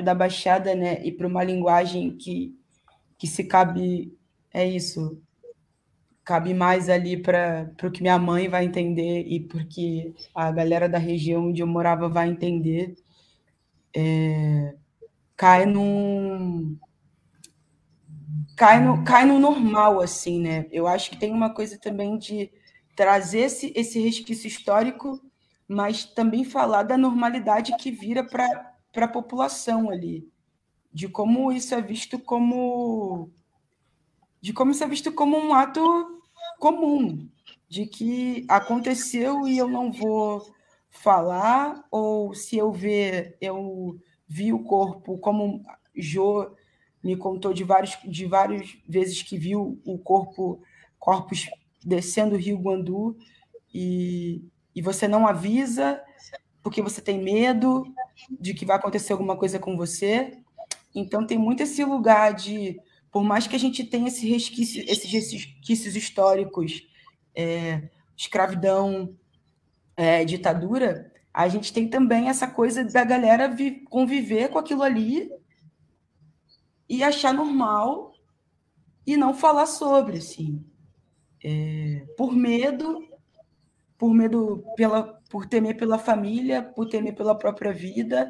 da Baixada, né, e para uma linguagem que se cabe, cabe mais ali para o que minha mãe vai entender e porque a galera da região onde eu morava vai entender, cai no normal, assim, né? Eu acho que tem uma coisa também de trazer esse resquício histórico, mas também falar da normalidade que vira para a população ali, de como isso é visto como um ato comum, de que aconteceu e eu não vou falar, ou se eu vi o corpo, como Jô me contou de várias vezes que viu corpos descendo o Rio Guandu, e você não avisa porque você tem medo de que vai acontecer alguma coisa com você. Então tem muito esse lugar de, por mais que a gente tenha esses resquícios históricos, escravidão, ditadura, a gente tem também essa coisa da galera conviver com aquilo ali e achar normal e não falar sobre, assim. Por temer pela família, por temer pela própria vida.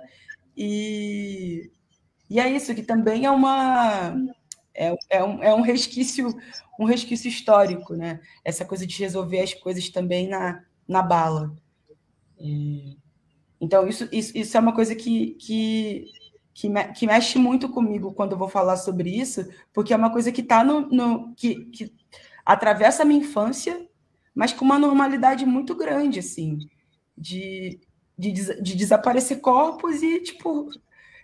E é isso, que também é um resquício histórico, né? Essa coisa de resolver as coisas também na bala. Então, isso é uma coisa que mexe muito comigo quando eu vou falar sobre isso, porque é uma coisa que está que atravessa a minha infância, mas com uma normalidade muito grande, assim, de desaparecer corpos e, tipo,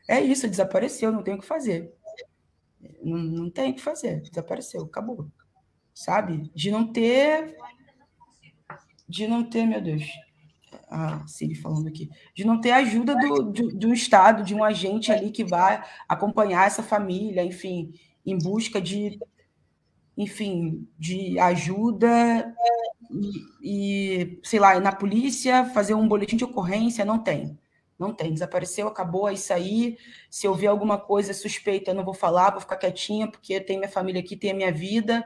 é isso, desapareceu, não tem o que fazer. Não tem o que fazer, desapareceu, acabou. Sabe? De não ter, meu Deus, a Siri falando aqui, de não ter ajuda do Estado, de um agente ali que vai acompanhar essa família, enfim, em busca de ajuda e sei lá, ir na polícia, fazer um boletim de ocorrência, não tem, desapareceu, acabou, é isso aí. Se eu ver alguma coisa suspeita, eu não vou falar, vou ficar quietinha, porque tem minha família aqui, tem a minha vida,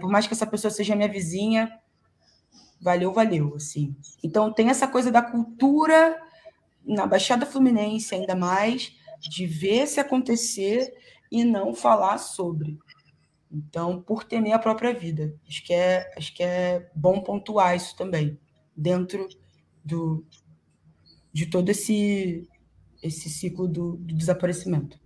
por mais que essa pessoa seja minha vizinha, valeu, assim. Então tem essa coisa da cultura na Baixada Fluminense, ainda mais, de ver se acontecer e não falar sobre. Então, por temer a própria vida. Acho que é bom pontuar isso também, dentro de todo esse ciclo do desaparecimento.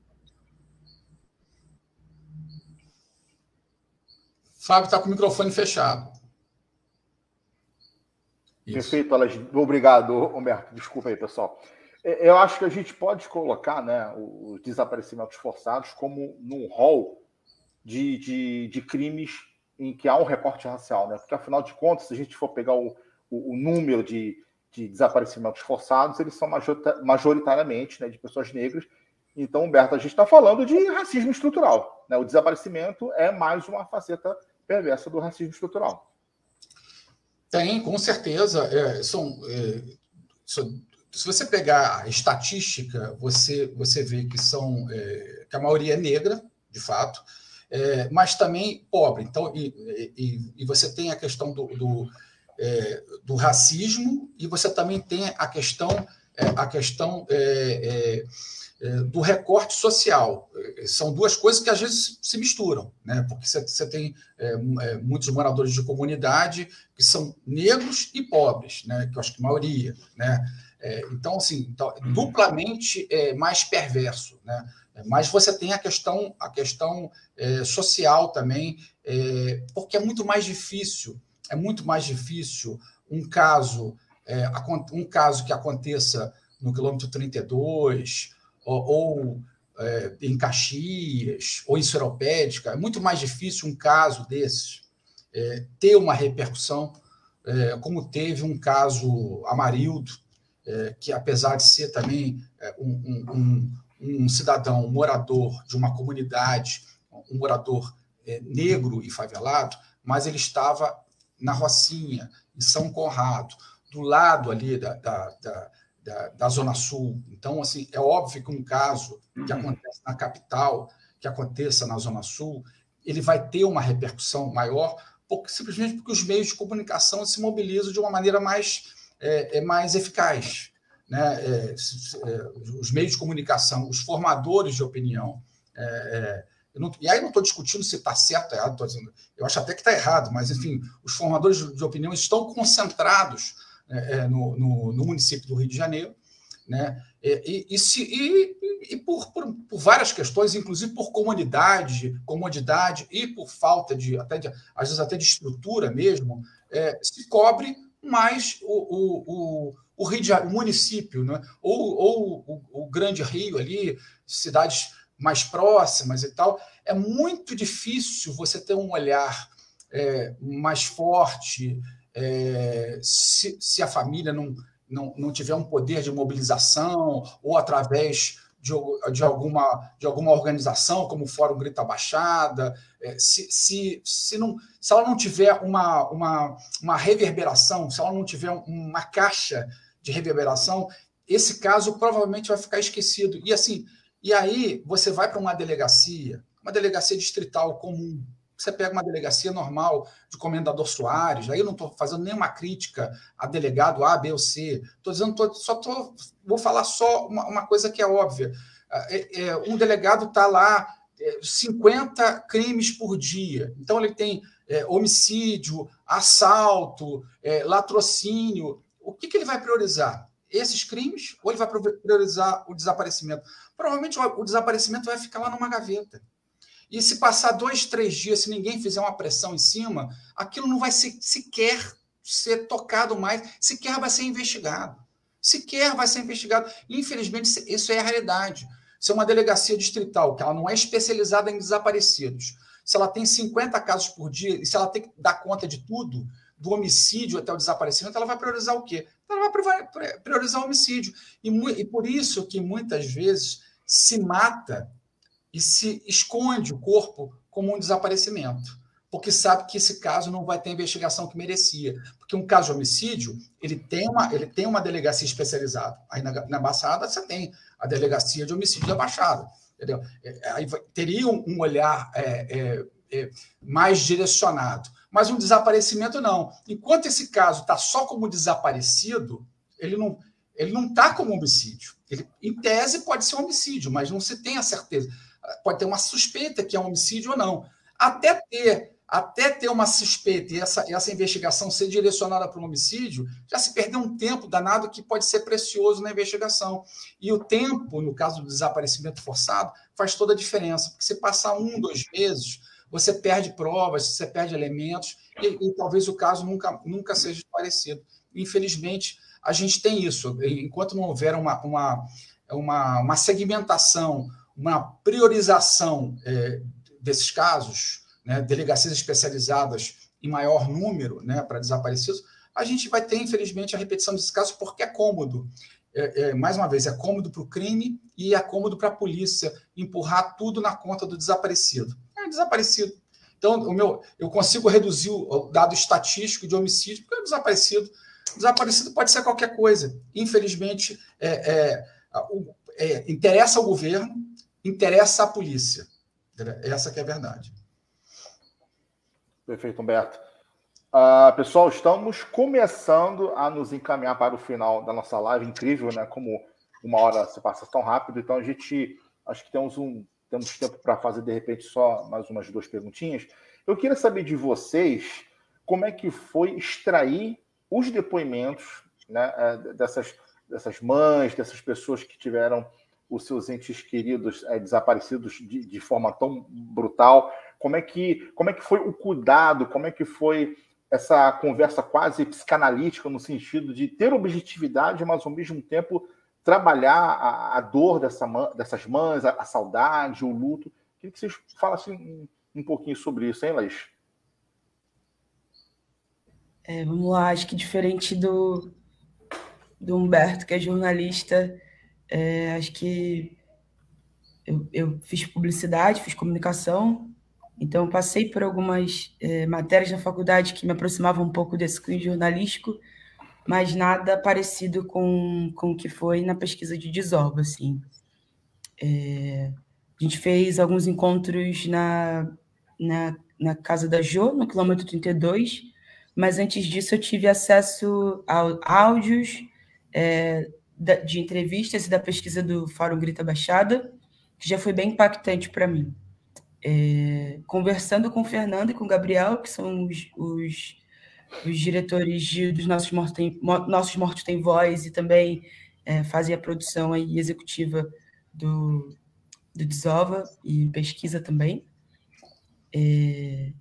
Fábio está com o microfone fechado. Isso. Perfeito, obrigado, Humberto. Desculpa aí, pessoal. Eu acho que a gente pode colocar, né, os desaparecimentos forçados como num rol de crimes em que há um recorte racial, né? Porque, afinal de contas, se a gente for pegar o número de desaparecimentos forçados, eles são majoritariamente, né, de pessoas negras. Então, Humberto, a gente está falando de racismo estrutural, né? O desaparecimento é mais uma faceta perversa do racismo estrutural. Tem, com certeza. Se você pegar a estatística, você vê que que a maioria é negra, de fato, mas também pobre. Então, e você tem a questão do racismo, e você também tem a questão do recorte social. São duas coisas que às vezes se misturam, né? Porque você tem muitos moradores de comunidade que são negros e pobres, né? Que eu acho que a maioria, né? Então, assim, duplamente mais perverso, né? Mas você tem a questão social também, porque é muito mais difícil um caso que aconteça no quilômetro 32, ou em Caxias, ou em Seropédica. É muito mais difícil um caso desses ter uma repercussão, como teve um caso Amarildo, que, apesar de ser também um cidadão, um morador de uma comunidade, um morador negro e favelado, mas ele estava na Rocinha, em São Conrado, do lado ali da Zona Sul. Então, assim, é óbvio que um caso que acontece na capital, que aconteça na Zona Sul, ele vai ter uma repercussão maior, simplesmente porque os meios de comunicação se mobilizam de uma maneira mais eficaz, né? Os meios de comunicação, os formadores de opinião. E aí não estou discutindo se está certo ou errado, eu acho até que está errado, mas, enfim, os formadores de opinião estão concentrados no município do Rio de Janeiro, né? E por várias questões, inclusive por comodidade e por falta às vezes até de estrutura mesmo, se cobre mais o município, né? ou o Grande Rio ali, cidades mais próximas e tal. É muito difícil você ter um olhar mais forte se a família não tiver um poder de mobilização ou através de alguma organização, como o Fórum Grita Baixada, se ela não tiver uma reverberação, se ela não tiver uma caixa de reverberação, esse caso provavelmente vai ficar esquecido. E aí você vai para uma delegacia distrital comum. Você pega uma delegacia normal de Comendador Soares, aí eu não estou fazendo nenhuma crítica a delegado A, B ou C. Vou falar só uma coisa que é óbvia. Um delegado está lá 50 crimes por dia. Então, ele tem homicídio, assalto, latrocínio. O que ele vai priorizar? Esses crimes ou ele vai priorizar o desaparecimento? Provavelmente o desaparecimento vai ficar lá numa gaveta. E se passar 2, 3 dias, se ninguém fizer uma pressão em cima, aquilo não vai sequer ser tocado mais, sequer vai ser investigado. Infelizmente, isso é a realidade. Se é uma delegacia distrital, que ela não é especializada em desaparecidos, se ela tem 50 casos por dia, e se ela tem que dar conta de tudo, do homicídio até o desaparecimento, ela vai priorizar o quê? Ela vai priorizar o homicídio. E por isso que muitas vezes se mata e se esconde o corpo como um desaparecimento, porque sabe que esse caso não vai ter a investigação que merecia. Porque um caso de homicídio, ele tem uma delegacia especializada. Aí na Baixada você tem a delegacia de homicídio da Baixada. Entendeu? Aí teria um olhar mais direcionado. Mas um desaparecimento não. Enquanto esse caso está só como desaparecido, ele não está como homicídio. Ele, em tese, pode ser um homicídio, mas não se tem a certeza. Pode ter uma suspeita que é um homicídio ou não. Até ter uma suspeita e essa investigação ser direcionada para um homicídio, já se perdeu um tempo danado que pode ser precioso na investigação. E o tempo, no caso do desaparecimento forçado, faz toda a diferença. Porque se passar 1, 2 meses, você perde provas, você perde elementos, e talvez o caso nunca seja esclarecido. Infelizmente, a gente tem isso. Enquanto não houver uma segmentação, uma priorização desses casos, né, delegacias especializadas em maior número, né, para desaparecidos, a gente vai ter, infelizmente, a repetição desses casos porque é cômodo. Mais uma vez, é cômodo para o crime e é cômodo para a polícia empurrar tudo na conta do desaparecido. Desaparecido. Então, eu consigo reduzir o dado estatístico de homicídio porque é desaparecido. Desaparecido pode ser qualquer coisa. Infelizmente, interessa ao governo, interessa à polícia. Essa que é a verdade. Perfeito, Humberto. Pessoal, estamos começando a nos encaminhar para o final da nossa live. Incrível, né? Como uma hora se passa tão rápido. Então, a gente acho que temos tempo para fazer, de repente, só mais umas 2 perguntinhas. Eu queria saber de vocês como é que foi extrair os depoimentos, né, dessas mães, dessas pessoas que tiveram os seus entes queridos desaparecidos de forma tão brutal. Como é que foi o cuidado, como é que foi essa conversa quase psicanalítica, no sentido de ter objetividade, mas, ao mesmo tempo, trabalhar a dor dessas mães, a saudade, o luto. Queria que vocês falassem um pouquinho sobre isso, hein, Laís? Vamos lá, acho que diferente do Humberto, que é jornalista, acho que eu fiz publicidade, fiz comunicação, então passei por algumas matérias na faculdade que me aproximavam um pouco desse cunho jornalístico, mas nada parecido com o que foi na pesquisa de Desorba, assim. A gente fez alguns encontros na casa da Jo, no quilômetro 32, mas antes disso eu tive acesso a áudios de entrevistas e da pesquisa do Fórum Grita Baixada, que já foi bem impactante para mim. Conversando com o Fernando e com o Gabriel, que são os diretores dos Nossos Mortos Têm Voz e também fazem a produção aí executiva do Desova e pesquisa também.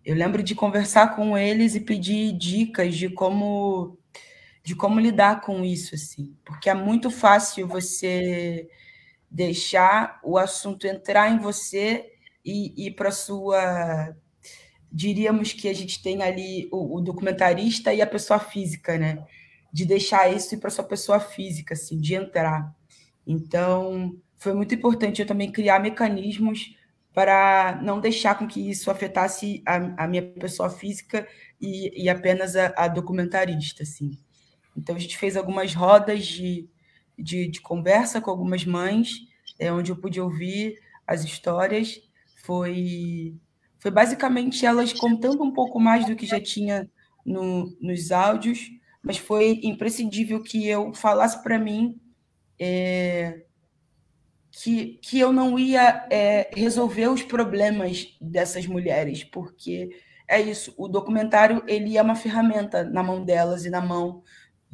Eu lembro de conversar com eles e pedir dicas de como lidar com isso, assim, porque é muito fácil você deixar o assunto entrar em você e ir para a sua... Diríamos que a gente tem ali o documentarista e a pessoa física, né? De deixar isso ir para a sua pessoa física, assim, de entrar. Então, foi muito importante eu também criar mecanismos para não deixar com que isso afetasse a minha pessoa física e apenas a documentarista, assim. Então, a gente fez algumas rodas de conversa com algumas mães, onde eu pude ouvir as histórias. Foi basicamente elas contando um pouco mais do que já tinha nos áudios, mas foi imprescindível que eu falasse para mim que eu não ia resolver os problemas dessas mulheres, porque é isso, o documentário ele é uma ferramenta na mão delas e na mão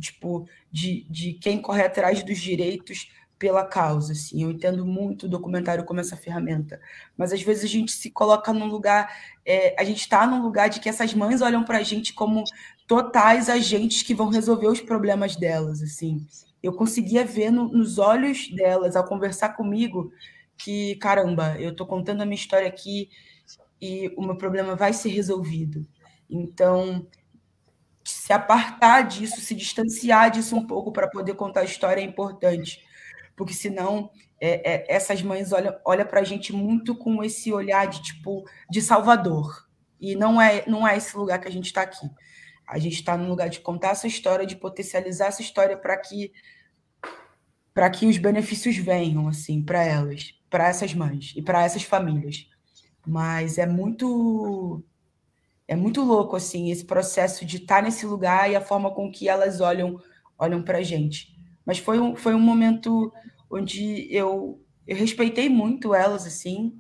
tipo, de quem corre atrás dos direitos pela causa. Assim. Eu entendo muito o documentário como essa ferramenta, mas às vezes a gente se coloca num lugar, a gente está num lugar de que essas mães olham para a gente como totais agentes que vão resolver os problemas delas, assim. Eu conseguia ver nos olhos delas, ao conversar comigo, que, caramba, eu estou contando a minha história aqui e o meu problema vai ser resolvido. Então, se apartar disso, se distanciar disso um pouco para poder contar a história é importante, porque senão essas mães olham para a gente muito com esse olhar de salvador, e não é esse lugar que a gente está aqui. A gente está no lugar de contar essa história, de potencializar essa história para que os benefícios venham assim para elas, para essas mães e para essas famílias. Mas é muito louco assim esse processo de estar nesse lugar e a forma com que elas olham para a gente. Mas foi um momento onde eu respeitei muito elas, assim.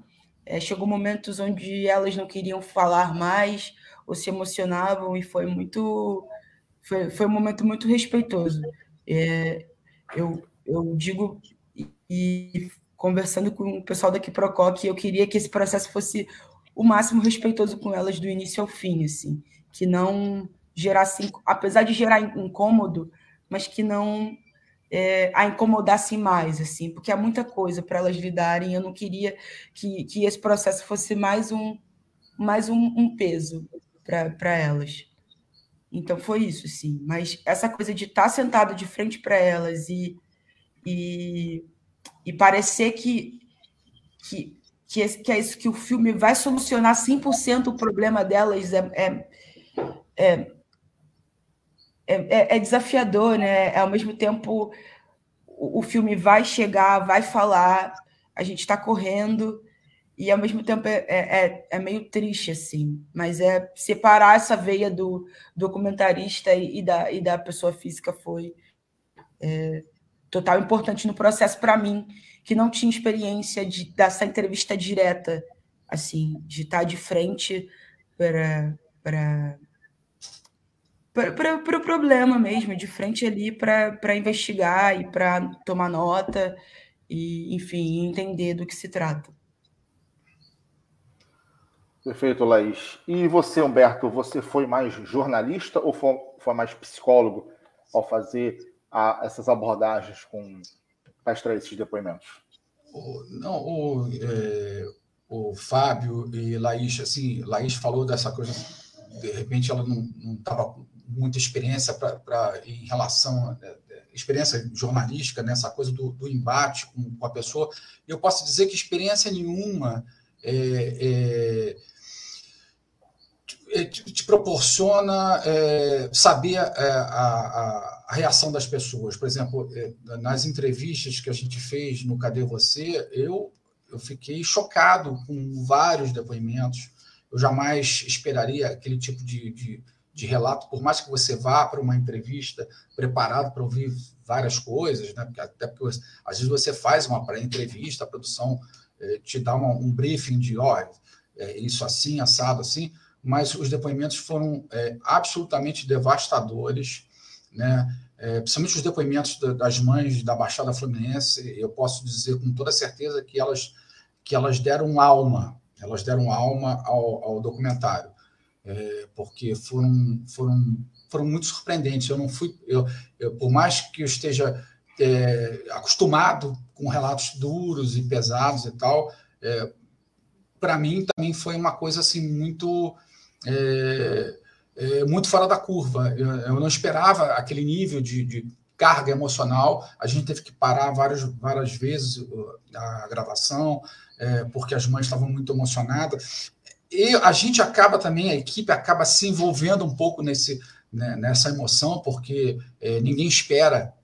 Chegou momentos onde elas não queriam falar mais ou se emocionavam, e foi um momento muito respeitoso. Eu digo, e conversando com o pessoal da Quiprocó, que eu queria que esse processo fosse o máximo respeitoso com elas do início ao fim, assim, que não gerasse, apesar de gerar incômodo, mas que não a incomodasse mais, assim, porque há muita coisa para elas lidarem. Eu não queria que esse processo fosse mais um peso para elas. Então foi isso, sim. Mas essa coisa de estar sentado de frente para elas e parecer que é isso, que o filme vai solucionar 100% o problema delas é desafiador, né? Ao mesmo tempo, o filme vai chegar, vai falar, a gente está correndo, e ao mesmo tempo é meio triste, assim. Mas separar essa veia do documentarista e da pessoa física foi total importante no processo para mim, que não tinha experiência dessa entrevista direta, assim, de estar de frente para o problema mesmo, de frente ali para investigar e para tomar nota e, enfim, entender do que se trata. Perfeito, Laís. E você, Humberto, você foi mais jornalista ou foi mais psicólogo ao fazer essas abordagens para extrair esses depoimentos? Não, o Fábio e Laís, assim, Laís falou dessa coisa, de repente ela não estava com muita experiência em relação à experiência jornalística, nessa coisa do embate com a pessoa. Eu posso dizer que experiência nenhuma te proporciona saber a reação das pessoas. Por exemplo, nas entrevistas que a gente fez no Cadê Você, eu fiquei chocado com vários depoimentos. eu jamais esperaria aquele tipo de relato, por mais que você vá para uma entrevista preparado para ouvir várias coisas, né? Até porque às vezes você faz uma pré-entrevista, a produção te dá um briefing de isso assim, assado assim, mas os depoimentos foram absolutamente devastadores, né? Principalmente os depoimentos das mães da Baixada Fluminense, eu posso dizer com toda certeza que elas deram alma, ao documentário, porque foram muito surpreendentes. Eu não fui, por mais que eu esteja acostumado com relatos duros e pesados e tal, para mim também foi uma coisa assim muito muito fora da curva. Eu não esperava aquele nível de carga emocional. A gente teve que parar várias vezes a gravação, porque as mães estavam muito emocionadas. E a gente acaba também, a equipe acaba se envolvendo um pouco nessa emoção, porque ninguém espera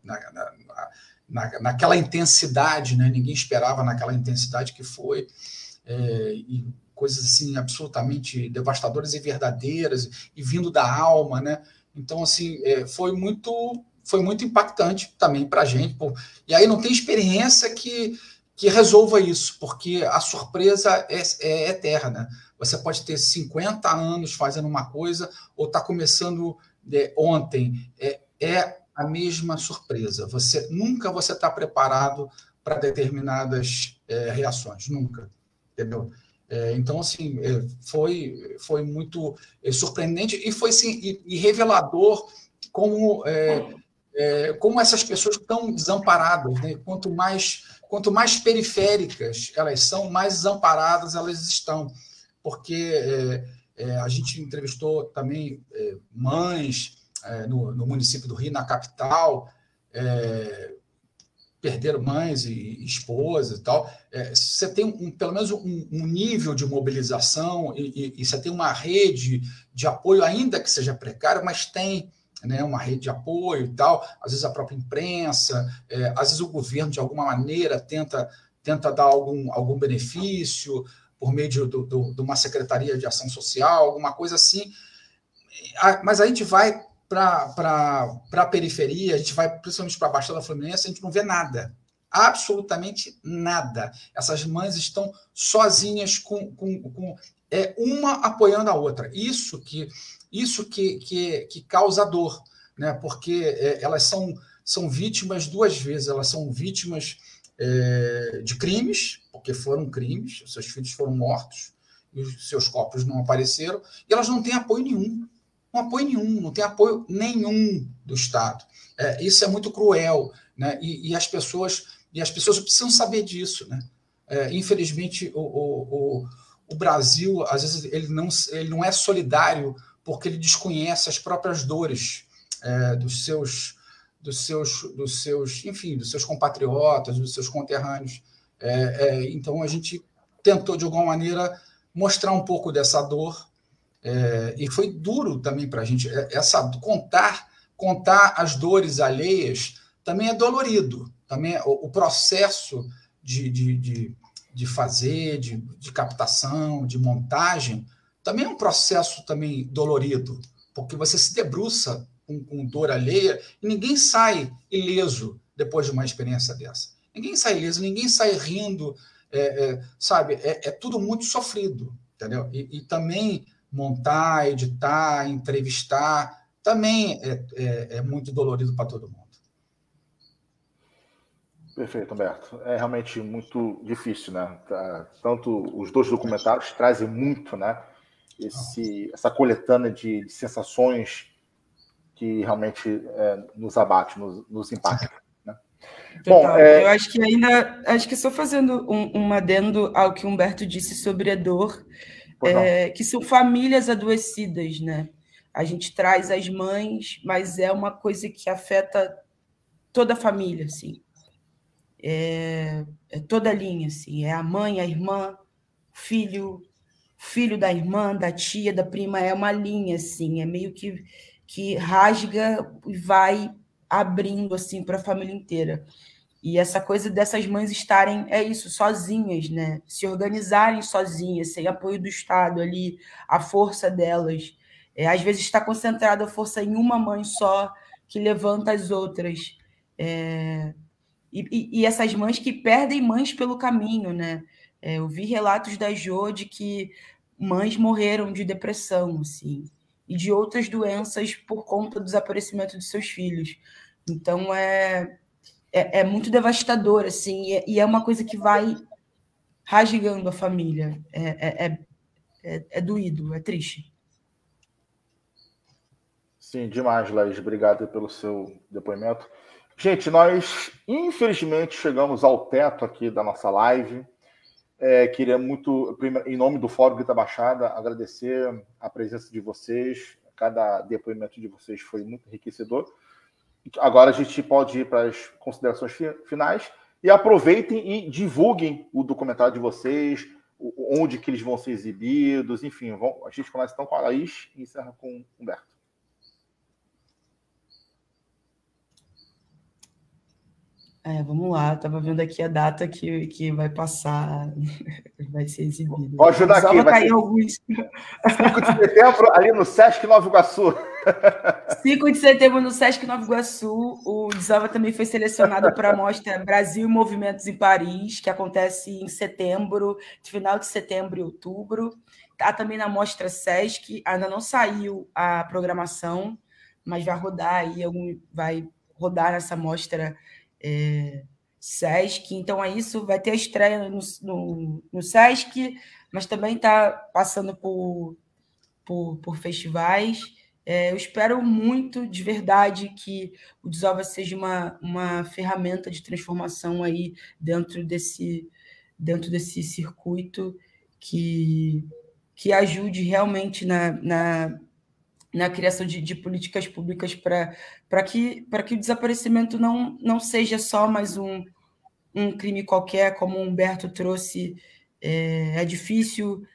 naquela intensidade, né? Ninguém esperava naquela intensidade que foi. E coisas assim absolutamente devastadoras e verdadeiras e vindo da alma, né? Então assim foi muito impactante também para a gente. E aí não tem experiência que resolva isso, porque a surpresa é eterna. Você pode ter 50 anos fazendo uma coisa ou está começando ontem. É a mesma surpresa. Nunca você está preparado para determinadas reações, nunca, entendeu? Então, assim, foi muito surpreendente e foi assim, e revelador como essas pessoas estão desamparadas, né? Quanto mais periféricas elas são, mais desamparadas elas estão. Porque a gente entrevistou também mães no município do Rio, na capital, perderam mães e esposas e tal. Você tem pelo menos um nível de mobilização e você tem uma rede de apoio, ainda que seja precária, mas tem, né, uma rede de apoio e tal. Às vezes a própria imprensa, às vezes o governo, de alguma maneira, tenta dar algum benefício por meio de uma secretaria de ação social, alguma coisa assim. Mas a gente vai para a periferia, a gente vai principalmente para a Baixada Fluminense, a gente não vê nada, absolutamente nada. Essas mães estão sozinhas com uma apoiando a outra. Isso que causa dor, né? Porque elas são vítimas duas vezes. Elas são vítimas de crimes, porque foram crimes, seus filhos foram mortos e os seus corpos não apareceram, e elas não têm apoio nenhum. Não tem apoio nenhum do Estado. Isso é muito cruel, né? E as pessoas precisam saber disso, né? Infelizmente, o Brasil, às vezes, ele não é solidário porque ele desconhece as próprias dores dos seus compatriotas, dos seus conterrâneos. Então, a gente tentou, de alguma maneira, mostrar um pouco dessa dor. E foi duro também para a gente. Contar as dores alheias também é dolorido. Também o processo de fazer, de captação, de montagem, também é um processo também dolorido, porque você se debruça com dor alheia e ninguém sai ileso depois de uma experiência dessa. Ninguém sai ileso, ninguém sai rindo, sabe? É tudo muito sofrido, entendeu? E também montar, editar, entrevistar, também é muito dolorido para todo mundo. Perfeito, Humberto. É realmente muito difícil, né? Tanto os dois documentários trazem muito, né? Essa coletânea de sensações que realmente nos abate, nos impacta. Né? Bom, eu acho que só fazendo um adendo ao que o Humberto disse sobre a dor, que são famílias adoecidas, né? A gente traz as mães, mas é uma coisa que afeta toda a família, assim. É toda a linha, assim. É a mãe, a irmã, o filho da irmã, da tia, da prima, é uma linha, assim. É meio que rasga e vai abrindo, assim, para a família inteira. E essa coisa dessas mães estarem, sozinhas, né? Se organizarem sozinhas, sem apoio do Estado ali, a força delas. Às vezes está concentrada a força em uma mãe só, que levanta as outras. E essas mães que perdem mães pelo caminho, né? Eu vi relatos da Jo de que mães morreram de depressão, assim, e de outras doenças por conta do desaparecimento de seus filhos. Então, é muito devastador, assim, e é uma coisa que vai rasgando a família. É doído, é triste. Sim, demais, Laís. Obrigado pelo seu depoimento. Gente, nós infelizmente chegamos ao teto aqui da nossa live. Queria muito, em nome do Fórum Grita Baixada, agradecer a presença de vocês. Cada depoimento de vocês foi muito enriquecedor. Agora a gente pode ir para as considerações finais. E aproveitem e divulguem o documentário de vocês, onde que eles vão ser exibidos, enfim. A gente começa então com a Laís e encerra com o Humberto. Vamos lá, estava vendo aqui a data que vai passar, vai ser exibido. Vou ajudar aqui. Vai cair alguns. 5 de setembro, ali no Sesc Nova Iguaçu. 5 de setembro no Sesc Nova Iguaçu. O Desova também foi selecionado para a mostra Brasil e Movimentos em Paris, que acontece em setembro, final de setembro e outubro. Está também na mostra Sesc, ainda não saiu a programação, mas vai rodar nessa mostra Sesc. Então é isso, vai ter a estreia no Sesc, mas também está passando por festivais. Eu espero muito, de verdade, que o Desova seja uma ferramenta de transformação aí dentro desse circuito que ajude realmente na criação de políticas públicas para que o desaparecimento não seja só mais um crime qualquer, como o Humberto trouxe. É difícil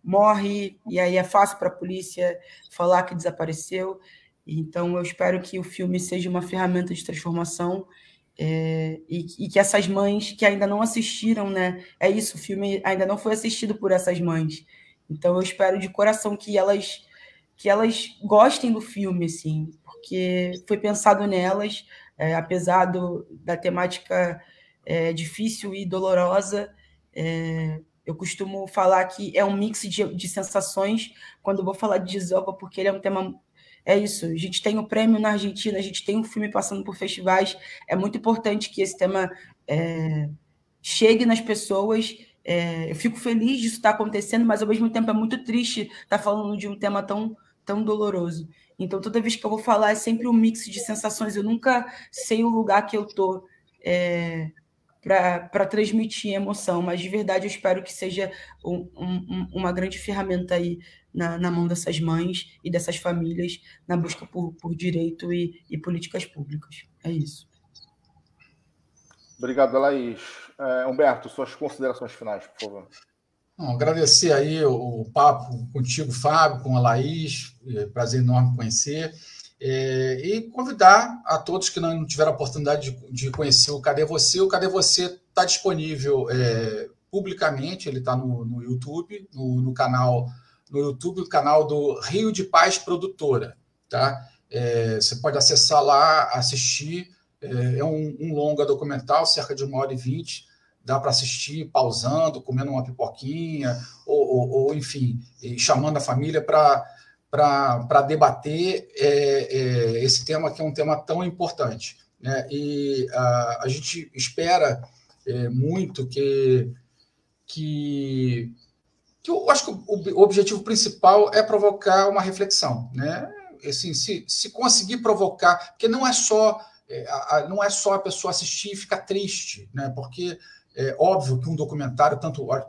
morre, e aí é fácil para a polícia falar que desapareceu. Então, eu espero que o filme seja uma ferramenta de transformação e que essas mães que ainda não assistiram, né? É isso, o filme ainda não foi assistido por essas mães. Então, eu espero de coração que elas gostem do filme, assim, porque foi pensado nelas, apesar da temática difícil e dolorosa. Eu costumo falar que é um mix de sensações quando eu vou falar de Desova, porque ele é um tema... É isso, a gente tem o prêmio na Argentina, a gente tem um filme passando por festivais, é muito importante que esse tema chegue nas pessoas. Eu fico feliz disso estar acontecendo, mas ao mesmo tempo é muito triste estar falando de um tema tão doloroso. Então, toda vez que eu vou falar, é sempre um mix de sensações. Eu nunca sei o lugar que eu estou para transmitir emoção, mas de verdade eu espero que seja uma grande ferramenta aí na mão dessas mães e dessas famílias na busca por direito e políticas públicas. É isso. Obrigado, Laís. Humberto, suas considerações finais, por favor. Agradecer aí o papo contigo, Fábio, com a Laís, prazer enorme conhecer, e convidar a todos que não tiveram a oportunidade de conhecer o Cadê Você. O Cadê Você está disponível publicamente, ele está no YouTube, no canal no YouTube, o canal do Rio de Paz Produtora, tá? Você pode acessar lá, assistir, é um longa documental, cerca de 1h20, dá para assistir pausando, comendo uma pipoquinha, ou enfim, chamando a família para debater esse tema, que é um tema tão importante, né? E a gente espera muito que eu acho que o objetivo principal é provocar uma reflexão, né? Assim, se conseguir provocar, porque não é só a pessoa assistir e ficar triste, né? Porque é óbvio que um documentário,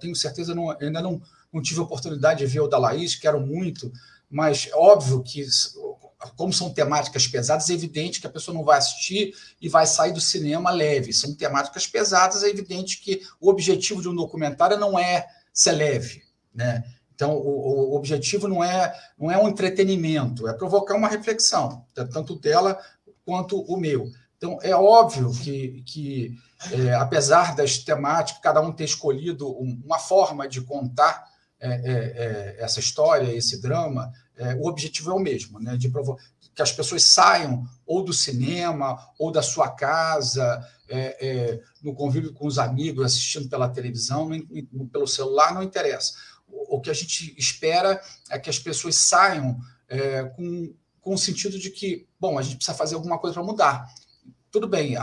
tenho certeza, ainda não tive a oportunidade de ver o da Laís, quero muito, mas óbvio que, como são temáticas pesadas, é evidente que a pessoa não vai assistir e vai sair do cinema leve. São temáticas pesadas, é evidente que o objetivo de um documentário não é ser leve, né? Então, o objetivo não é um entretenimento, é provocar uma reflexão, tanto dela quanto o meu. Então, é óbvio que apesar das temáticas, cada um ter escolhido uma forma de contar essa história, esse drama, o objetivo é o mesmo, né? De que as pessoas saiam ou do cinema, ou da sua casa, no convívio com os amigos, assistindo pela televisão, pelo celular, não interessa. O que a gente espera é que as pessoas saiam com o sentido de que, bom, a gente precisa fazer alguma coisa para mudar. Tudo bem,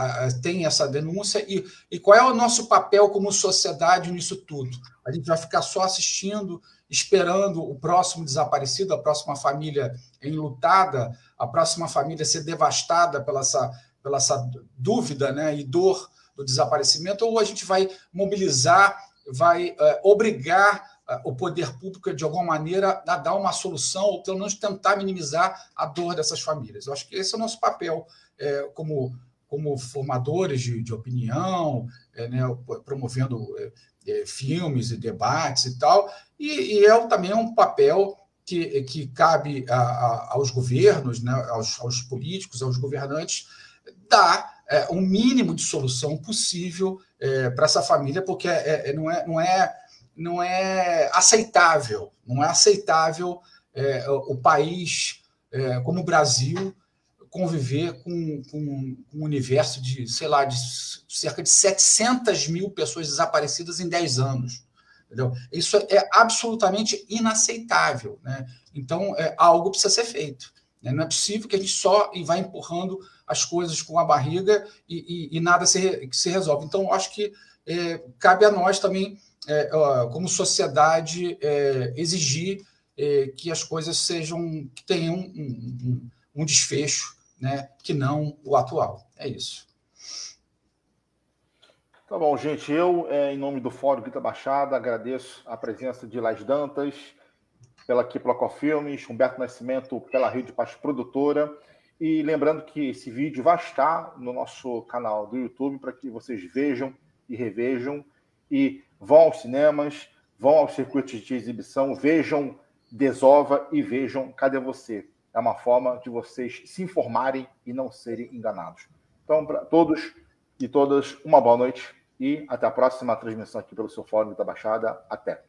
tem essa denúncia, e qual é o nosso papel como sociedade nisso tudo? A gente vai ficar só assistindo, esperando o próximo desaparecido, a próxima família enlutada, a próxima família ser devastada pela essa dúvida, né, e dor do desaparecimento, ou a gente vai mobilizar, vai obrigar o poder público, de alguma maneira, a dar uma solução, ou pelo menos tentar minimizar a dor dessas famílias. Eu acho que esse é o nosso papel como formadores de opinião, né, promovendo filmes e debates e tal, e também um papel que cabe aos governos, né, aos políticos, aos governantes, dar um mínimo de solução possível para essa família, porque não é aceitável, o país como o Brasil conviver com um universo de, sei lá, de cerca de 700 mil pessoas desaparecidas em 10 anos. Entendeu? Isso é absolutamente inaceitável, né? Então, algo precisa ser feito, né? Não é possível que a gente só vá empurrando as coisas com a barriga e nada se resolve. Então, eu acho que cabe a nós também, como sociedade, exigir que as coisas que tenham um desfecho, né, que não o atual. É isso. Tá bom, gente. Eu, em nome do Fórum Grita Baixada, agradeço a presença de Laís Dantas, pela Cofilmes, Humberto Nascimento, pela Rio de Paz Produtora. E lembrando que esse vídeo vai estar no nosso canal do YouTube para que vocês vejam e revejam. E vão aos cinemas, vão aos circuitos de exibição, vejam Desova e vejam Cadê Você? É uma forma de vocês se informarem e não serem enganados. Então, para todos e todas, uma boa noite e até a próxima transmissão aqui pelo seu Fórum da Baixada. Até!